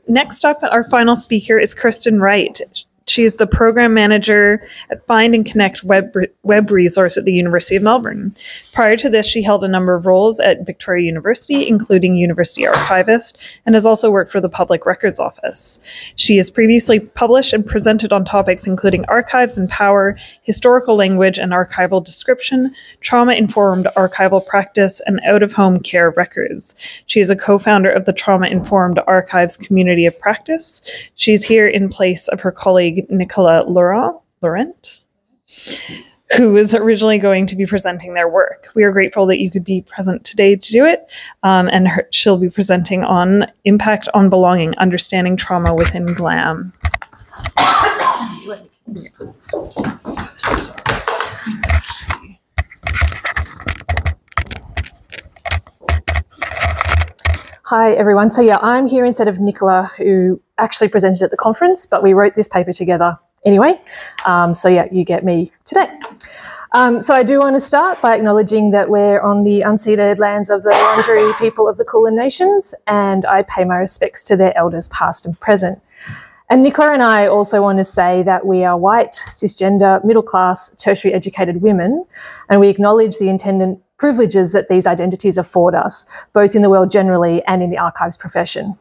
Next up, our final speaker is Kristen Wright. She is the program manager at Find and Connect web resource at the University of Melbourne. Prior to this, she held a number of roles at Victoria University, including University Archivist, and has also worked for the Public Records Office. She has previously published and presented on topics including archives and power, historical language and archival description, trauma-informed archival practice, and out-of-home care records. She is a co-founder of the Trauma-Informed Archives Community of Practice. She's here in place of her colleague Nicola Laurent, who is originally going to be presenting their work. We are grateful that you could be present today to do it, and she'll be presenting on Impact on Belonging, Understanding Trauma Within GLAM. Hi everyone. So yeah, I'm here instead of Nicola, who actually presented at the conference, but we wrote this paper together anyway. So yeah, you get me today. So I do want to start by acknowledging that we're on the unceded lands of the Wurundjeri people of the Kulin Nations, and I pay my respects to their elders past and present. And Nicola and I also want to say that we are white, cisgender, middle-class, tertiary educated women, and we acknowledge the intended privileges that these identities afford us, both in the world generally and in the archives profession.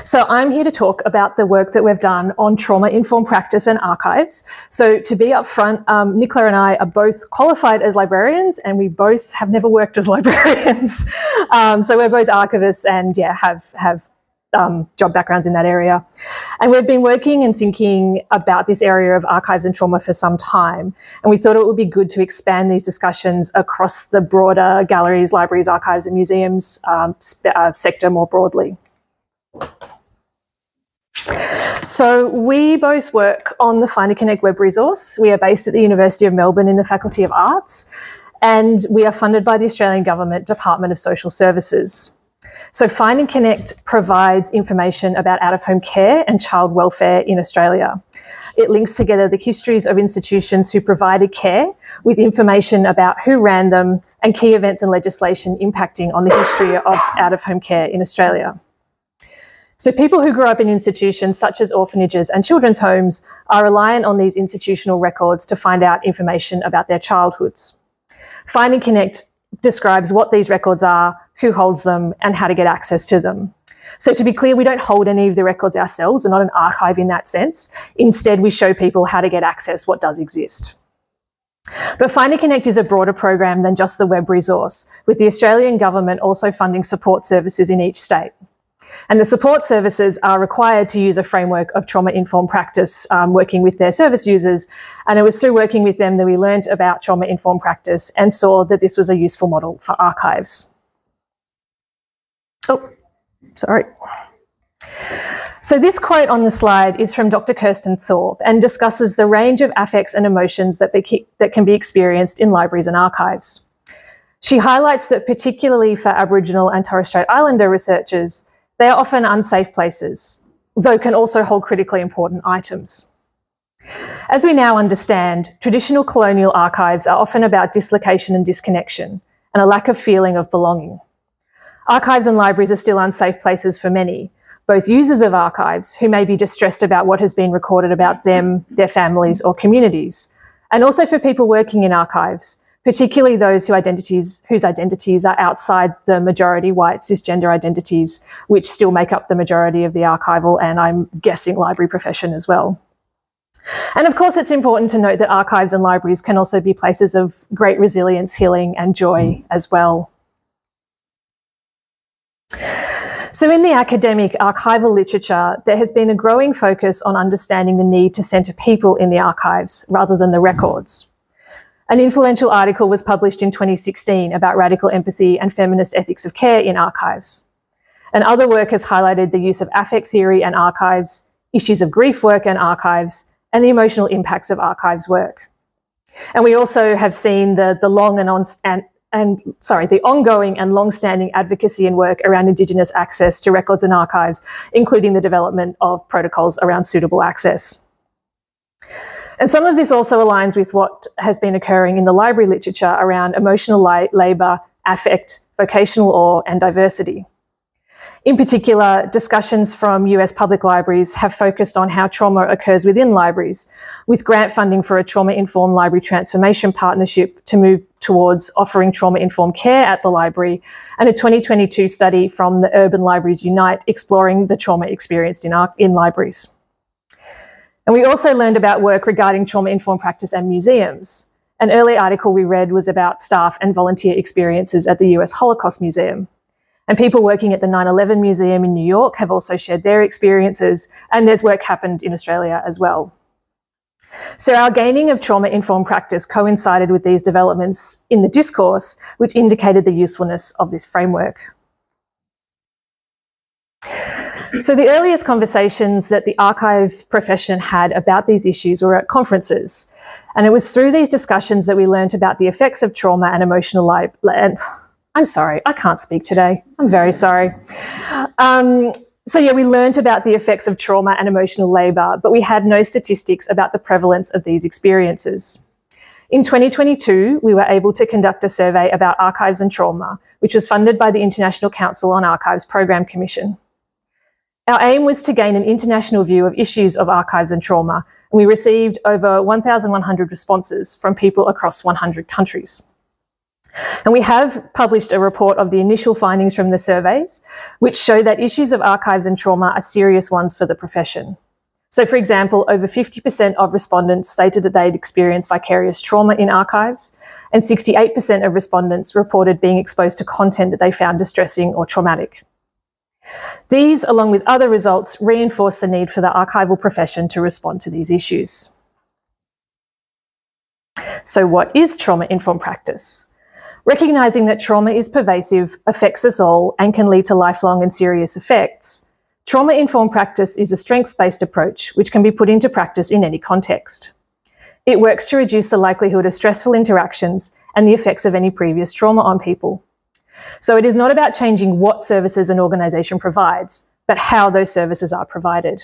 So I'm here to talk about the work that we've done on trauma-informed practice and archives. So to be upfront, Nicola and I are both qualified as librarians, and we both have never worked as librarians. So we're both archivists and yeah, have job backgrounds in that area. And we've been working and thinking about this area of archives and trauma for some time. And we thought it would be good to expand these discussions across the broader galleries, libraries, archives and museums sector more broadly. So we both work on the Find and Connect web resource. We are based at the University of Melbourne in the Faculty of Arts, and we are funded by the Australian Government Department of Social Services. So Find and Connect provides information about out-of-home care and child welfare in Australia. It links together the histories of institutions who provided care with information about who ran them and key events and legislation impacting on the history of out-of-home care in Australia. So people who grew up in institutions such as orphanages and children's homes are reliant on these institutional records to find out information about their childhoods. Find and Connect describes what these records are, who holds them, and how to get access to them. So to be clear, we don't hold any of the records ourselves. We're not an archive in that sense. Instead, we show people how to get access, what does exist. But Find and Connect is a broader program than just the web resource, with the Australian government also funding support services in each state. And the support services are required to use a framework of trauma-informed practice, working with their service users. And it was through working with them that we learned about trauma-informed practice and saw that this was a useful model for archives. Oh, sorry. So this quote on the slide is from Dr. Kirsten Thorpe and discusses the range of affects and emotions that can be experienced in libraries and archives. She highlights that particularly for Aboriginal and Torres Strait Islander researchers, they are often unsafe places, though can also hold critically important items. As we now understand, traditional colonial archives are often about dislocation and disconnection and a lack of feeling of belonging. Archives and libraries are still unsafe places for many, both users of archives who may be distressed about what has been recorded about them, their families or communities, and also for people working in archives, particularly those whose identities are outside the majority white cisgender identities, which still make up the majority of the archival and I'm guessing library profession as well. And of course, it's important to note that archives and libraries can also be places of great resilience, healing and joy as well. So in the academic archival literature, there has been a growing focus on understanding the need to centre people in the archives rather than the records. An influential article was published in 2016 about radical empathy and feminist ethics of care in archives. And other work has highlighted the use of affect theory and archives, issues of grief work and archives, and the emotional impacts of archives work. And we also have seen the ongoing and long-standing advocacy and work around Indigenous access to records and archives, including the development of protocols around suitable access. And some of this also aligns with what has been occurring in the library literature around emotional labour, affect, vocational awe and diversity. In particular, discussions from US public libraries have focused on how trauma occurs within libraries, with grant funding for a trauma-informed library transformation partnership to move towards offering trauma-informed care at the library, and a 2022 study from the Urban Libraries Unite exploring the trauma experienced in libraries. And we also learned about work regarding trauma-informed practice and museums. An early article we read was about staff and volunteer experiences at the US Holocaust Museum. And people working at the 9/11 Museum in New York have also shared their experiences, and there's work happened in Australia as well. So our gaining of trauma-informed practice coincided with these developments in the discourse, which indicated the usefulness of this framework. So the earliest conversations that the archive profession had about these issues were at conferences. And it was through these discussions that we learned about the effects of trauma and emotional I'm sorry, I can't speak today. I'm very sorry. We learned about the effects of trauma and emotional labour, but we had no statistics about the prevalence of these experiences. In 2022, we were able to conduct a survey about archives and trauma, which was funded by the International Council on Archives Program Commission. Our aim was to gain an international view of issues of archives and trauma, and we received over 1,100 responses from people across 100 countries. And we have published a report of the initial findings from the surveys, which show that issues of archives and trauma are serious ones for the profession. So, for example, over 50% of respondents stated that they'd experienced vicarious trauma in archives, and 68% of respondents reported being exposed to content that they found distressing or traumatic. These, along with other results, reinforce the need for the archival profession to respond to these issues. So what is trauma-informed practice? Recognising that trauma is pervasive, affects us all, and can lead to lifelong and serious effects, trauma-informed practice is a strengths-based approach which can be put into practice in any context. It works to reduce the likelihood of stressful interactions and the effects of any previous trauma on people. So it is not about changing what services an organisation provides, but how those services are provided.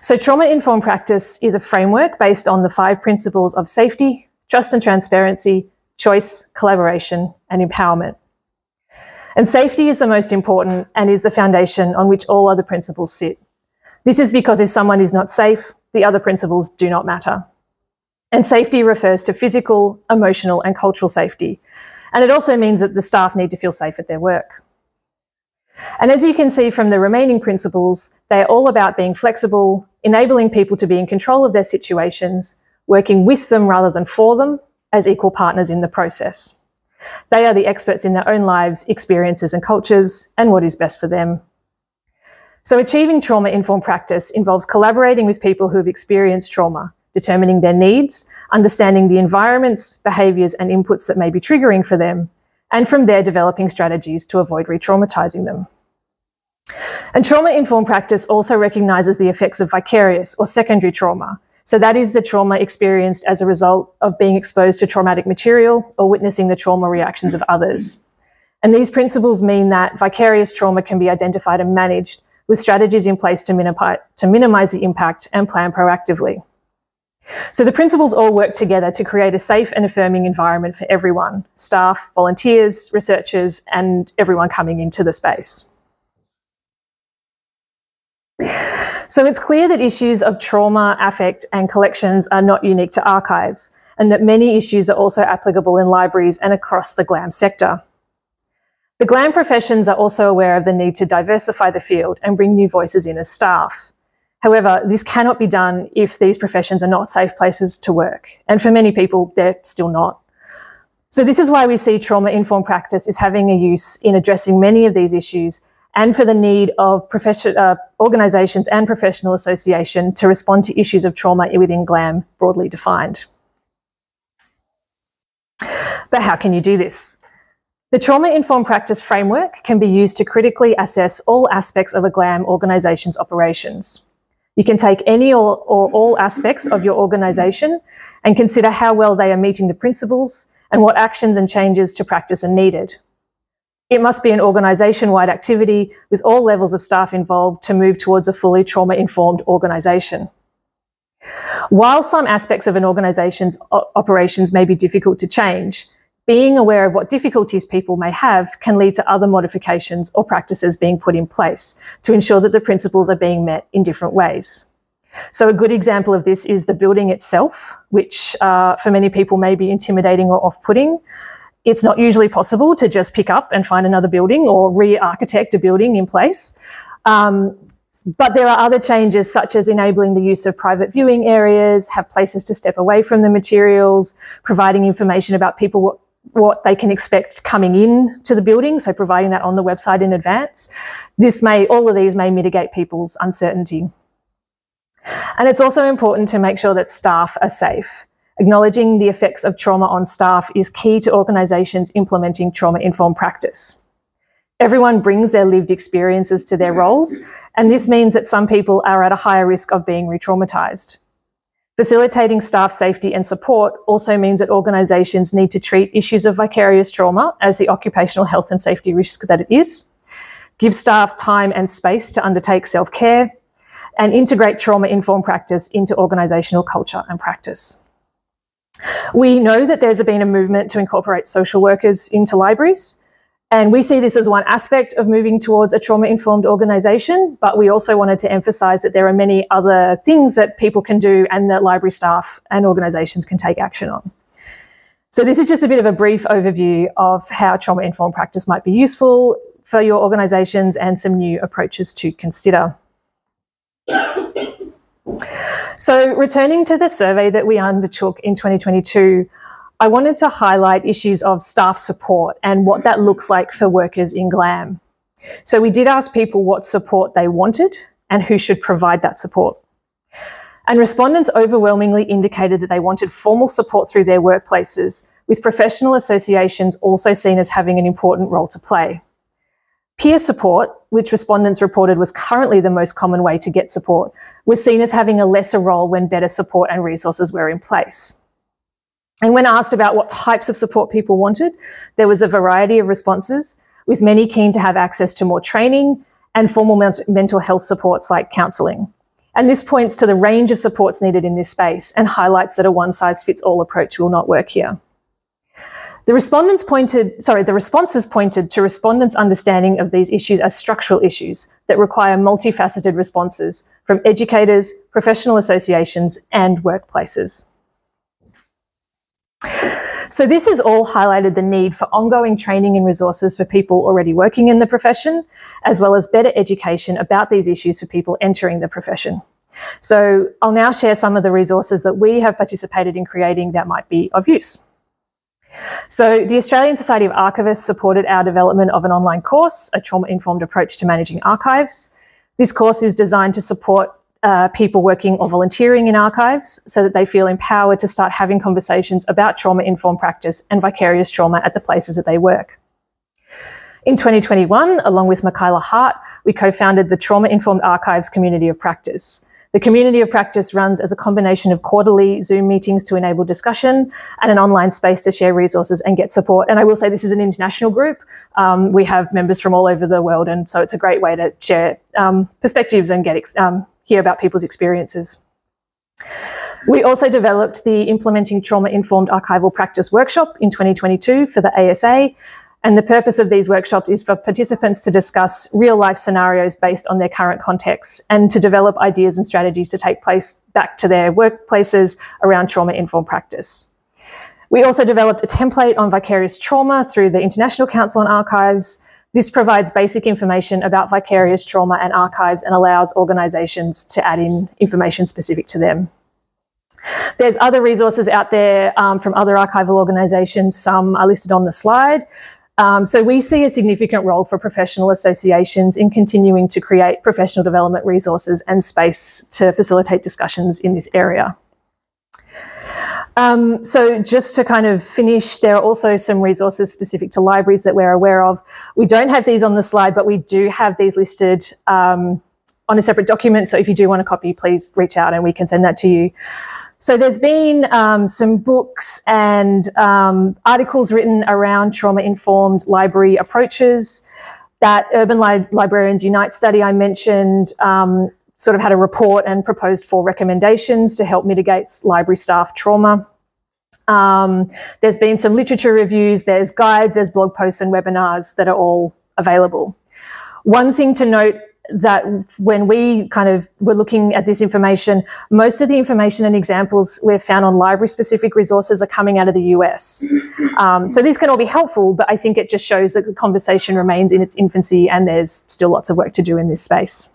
So trauma-informed practice is a framework based on the 5 principles of safety, trust and transparency, choice, collaboration, and empowerment. And safety is the most important and is the foundation on which all other principles sit. This is because if someone is not safe, the other principles do not matter. And safety refers to physical, emotional, and cultural safety. And it also means that the staff need to feel safe at their work. And as you can see from the remaining principles, they are all about being flexible, enabling people to be in control of their situations, working with them rather than for them, as equal partners in the process. They are the experts in their own lives, experiences and cultures, and what is best for them. So achieving trauma-informed practice involves collaborating with people who have experienced trauma, determining their needs, understanding the environments, behaviours and inputs that may be triggering for them, and from there developing strategies to avoid re-traumatising them. And trauma-informed practice also recognises the effects of vicarious or secondary trauma. So that is the trauma experienced as a result of being exposed to traumatic material or witnessing the trauma reactions of others. And these principles mean that vicarious trauma can be identified and managed with strategies in place to minimise the impact and plan proactively. So the principles all work together to create a safe and affirming environment for everyone, staff, volunteers, researchers, and everyone coming into the space. So it's clear that issues of trauma, affect, and collections are not unique to archives, and that many issues are also applicable in libraries and across the GLAM sector. The GLAM professions are also aware of the need to diversify the field and bring new voices in as staff. However, this cannot be done if these professions are not safe places to work, and for many people, they're still not. So this is why we see trauma-informed practice is having a use in addressing many of these issues, and for the need of organisations and professional association to respond to issues of trauma within GLAM, broadly defined. But how can you do this? The trauma-informed practice framework can be used to critically assess all aspects of a GLAM organisation's operations. You can take any or all aspects of your organisation and consider how well they are meeting the principles and what actions and changes to practice are needed. It must be an organisation-wide activity with all levels of staff involved to move towards a fully trauma-informed organisation. While some aspects of an organisation's operations may be difficult to change, being aware of what difficulties people may have can lead to other modifications or practices being put in place to ensure that the principles are being met in different ways. So a good example of this is the building itself, which for many people may be intimidating or off-putting. It's not usually possible to just pick up and find another building or re-architect a building in place. But there are other changes, such as enabling the use of private viewing areas, have places to step away from the materials, providing information about people what they can expect coming in to the building, so providing that on the website in advance. All of these may mitigate people's uncertainty. And it's also important to make sure that staff are safe. Acknowledging the effects of trauma on staff is key to organisations implementing trauma-informed practice. Everyone brings their lived experiences to their roles, and this means that some people are at a higher risk of being re-traumatised. Facilitating staff safety and support also means that organisations need to treat issues of vicarious trauma as the occupational health and safety risk that it is, give staff time and space to undertake self-care, and integrate trauma-informed practice into organisational culture and practice. We know that there's been a movement to incorporate social workers into libraries, and we see this as one aspect of moving towards a trauma-informed organisation, but we also wanted to emphasise that there are many other things that people can do and that library staff and organisations can take action on. So this is just a bit of a brief overview of how trauma-informed practice might be useful for your organisations and some new approaches to consider. So returning to the survey that we undertook in 2022, I wanted to highlight issues of staff support and what that looks like for workers in GLAM. So we did ask people what support they wanted and who should provide that support. And respondents overwhelmingly indicated that they wanted formal support through their workplaces, with professional associations also seen as having an important role to play. Peer support, which respondents reported was currently the most common way to get support, was seen as having a lesser role when better support and resources were in place. And when asked about what types of support people wanted, there was a variety of responses, with many keen to have access to more training and formal mental health supports like counselling. And this points to the range of supports needed in this space and highlights that a one-size-fits-all approach will not work here. The responses pointed to respondents' understanding of these issues as structural issues that require multifaceted responses from educators, professional associations, and workplaces. So this has all highlighted the need for ongoing training and resources for people already working in the profession, as well as better education about these issues for people entering the profession. So I'll now share some of the resources that we have participated in creating that might be of use. So the Australian Society of Archivists supported our development of an online course, a trauma-informed approach to managing archives. This course is designed to support people working or volunteering in archives so that they feel empowered to start having conversations about trauma-informed practice and vicarious trauma at the places that they work. In 2021, along with Michaela Hart, we co-founded the Trauma-Informed Archives Community of Practice. The Community of Practice runs as a combination of quarterly Zoom meetings to enable discussion and an online space to share resources and get support. And I will say this is an international group. We have members from all over the world, and so it's a great way to share perspectives and hear about people's experiences. We also developed the Implementing Trauma-Informed Archival Practice workshop in 2022 for the ASA. And the purpose of these workshops is for participants to discuss real-life scenarios based on their current contexts and to develop ideas and strategies to take place back to their workplaces around trauma-informed practice. We also developed a template on vicarious trauma through the International Council on Archives. This provides basic information about vicarious trauma and archives and allows organisations to add in information specific to them. There's other resources out there from other archival organisations. Some are listed on the slide. So we see a significant role for professional associations in continuing to create professional development resources and space to facilitate discussions in this area. So just to kind of finish, there are also some resources specific to libraries that we're aware of. We don't have these on the slide, but we do have these listed on a separate document. So if you do want a copy, please reach out and we can send that to you. So there's been some books and articles written around trauma-informed library approaches. That Urban Librarians Unite study I mentioned sort of had a report and proposed 4 recommendations to help mitigate library staff trauma. There's been some literature reviews, there's guides, there's blog posts and webinars that are all available. One thing to note, that when we kind of were looking at this information, most of the information and examples we've found on library-specific resources are coming out of the US. So these can all be helpful, but I think it just shows that the conversation remains in its infancy and there's still lots of work to do in this space.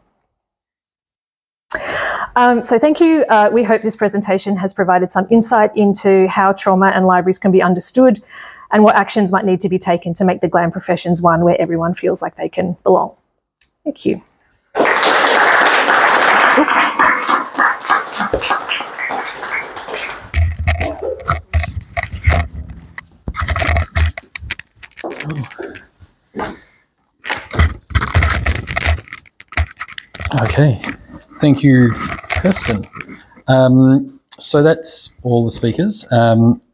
So thank you. We hope this presentation has provided some insight into how trauma and libraries can be understood and what actions might need to be taken to make the GLAM professions one where everyone feels like they can belong. Thank you. Okay, thank you, Kirsten. So that's all the speakers.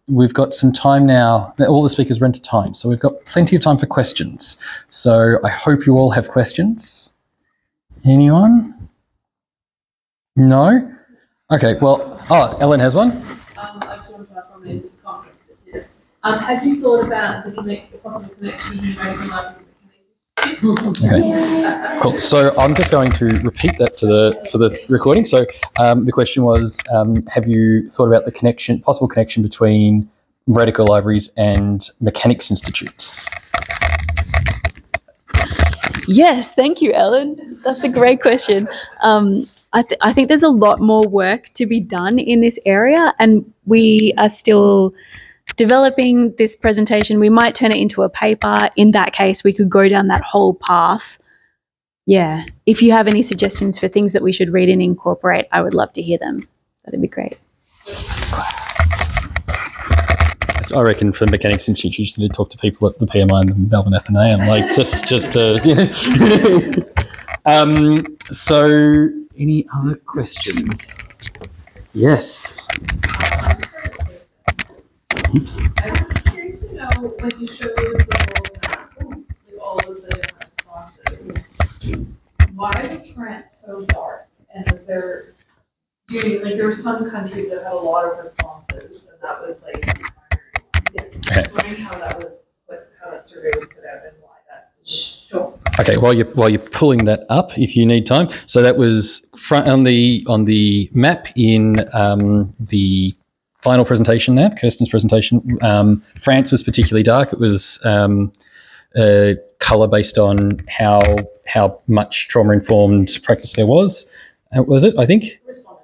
We've got some time now. All the speakers run to time, so we've got plenty of time for questions. So I hope you all have questions. Anyone? No? Okay, well, Ellen has one. I just want to ask from the conference this year. Have you thought about the possible connection you make in life with the Okay, cool. So I'm just going to repeat that for the recording. So the question was, have you thought about the possible connection between radical libraries and mechanics institutes? Yes, thank you, Ellen. That's a great question. I think there's a lot more work to be done in this area, and we are still developing this presentation. We might turn it into a paper. In that case, we could go down that whole path. Yeah. If you have any suggestions for things that we should read and incorporate, I would love to hear them. That'd be great. I reckon for Mechanics Institute, you just need to talk to people at the PMI and the Melbourne Athenaeum, like just so any other questions? Yes. I'm curious to know when you showed the whole map with all of the different responses, why was France so dark? And was there, there were some countries that had a lot of responses, and that was like, I was wondering how that survey was put out and why that was shown. Okay, while you're pulling that up, if you need time, so that was on the map in the final presentation now, Kirsten's presentation. France was particularly dark. It was colour based on how much trauma-informed practice there was. Was it, I think?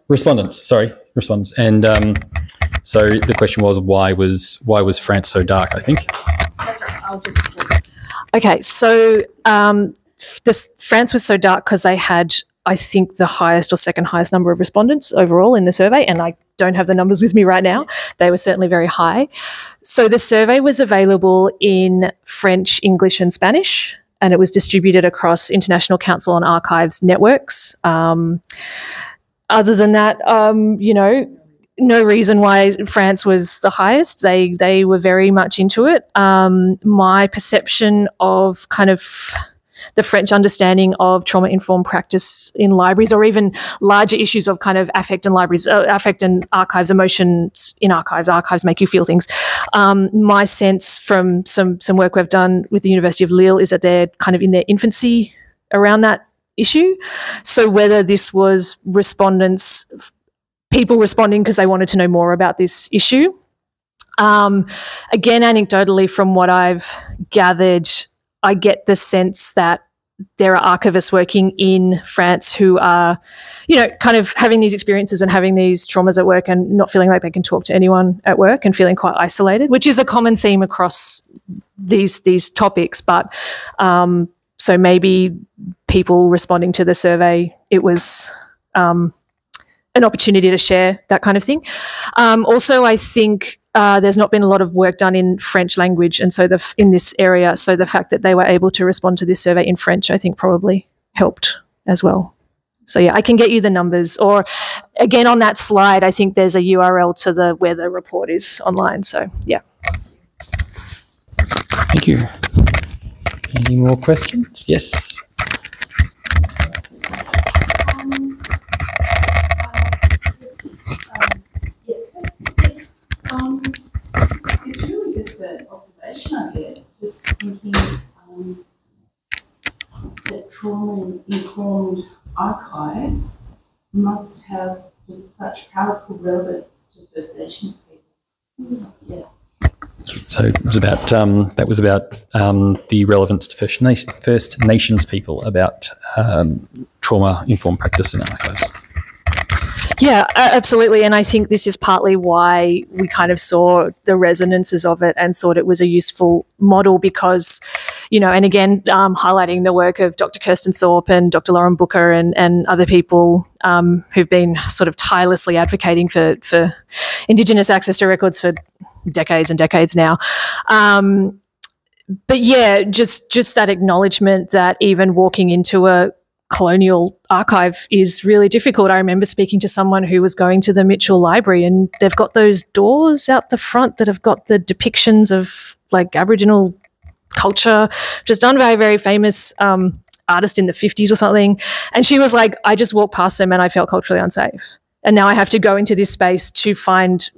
Respondents. And so the question was, why was France so dark, I think? That's right. I'll just... Okay, so France was so dark because they had, I think, the highest or second highest number of respondents overall in the survey, and I don't have the numbers with me right now. They were certainly very high. So the survey was available in French, English and Spanish, and it was distributed across International Council on Archives networks. Other than that, no reason why France was the highest. They were very much into it. My perception of kind of the French understanding of trauma-informed practice in libraries, or even larger issues of kind of affect and libraries, affect and archives, emotions in archives. Archives make you feel things. My sense from some work we've done with the University of Lille is that they're kind of in their infancy around that issue. So whether this was people responding because they wanted to know more about this issue. Again, anecdotally, from what I've gathered, I get the sense that there are archivists working in France who are, kind of having these experiences and having these traumas at work and not feeling like they can talk to anyone at work and feeling quite isolated, which is a common theme across these topics. But so maybe people responding to the survey, it was an opportunity to share that kind of thing. Also, I think there's not been a lot of work done in French language, and so in this area, so the fact that they were able to respond to this survey in French, I think probably helped as well. So yeah, I can get you the numbers, or again on that slide, I think there's a URL to where the report is online. So yeah. Thank you. Any more questions? Yes. an observation, I guess, just thinking that trauma-informed archives must have just such powerful relevance to First Nations people. Yeah. So it was about the relevance to First Nations people about trauma-informed practice in archives. Yeah, absolutely. And I think this is partly why we kind of saw the resonances of it and thought it was a useful model because, you know, and again, highlighting the work of Dr. Kirsten Thorpe and Dr. Lauren Booker and other people who've been sort of tirelessly advocating for Indigenous access to records for decades and decades now. But yeah, just that acknowledgement that even walking into a colonial archive is really difficult. I remember speaking to someone who was going to the Mitchell Library and they've got those doors out the front that have got the depictions of like Aboriginal culture, just done by a very famous artist in the 50s or something. And she was like, I just walked past them and I felt culturally unsafe. And now I have to go into this space to find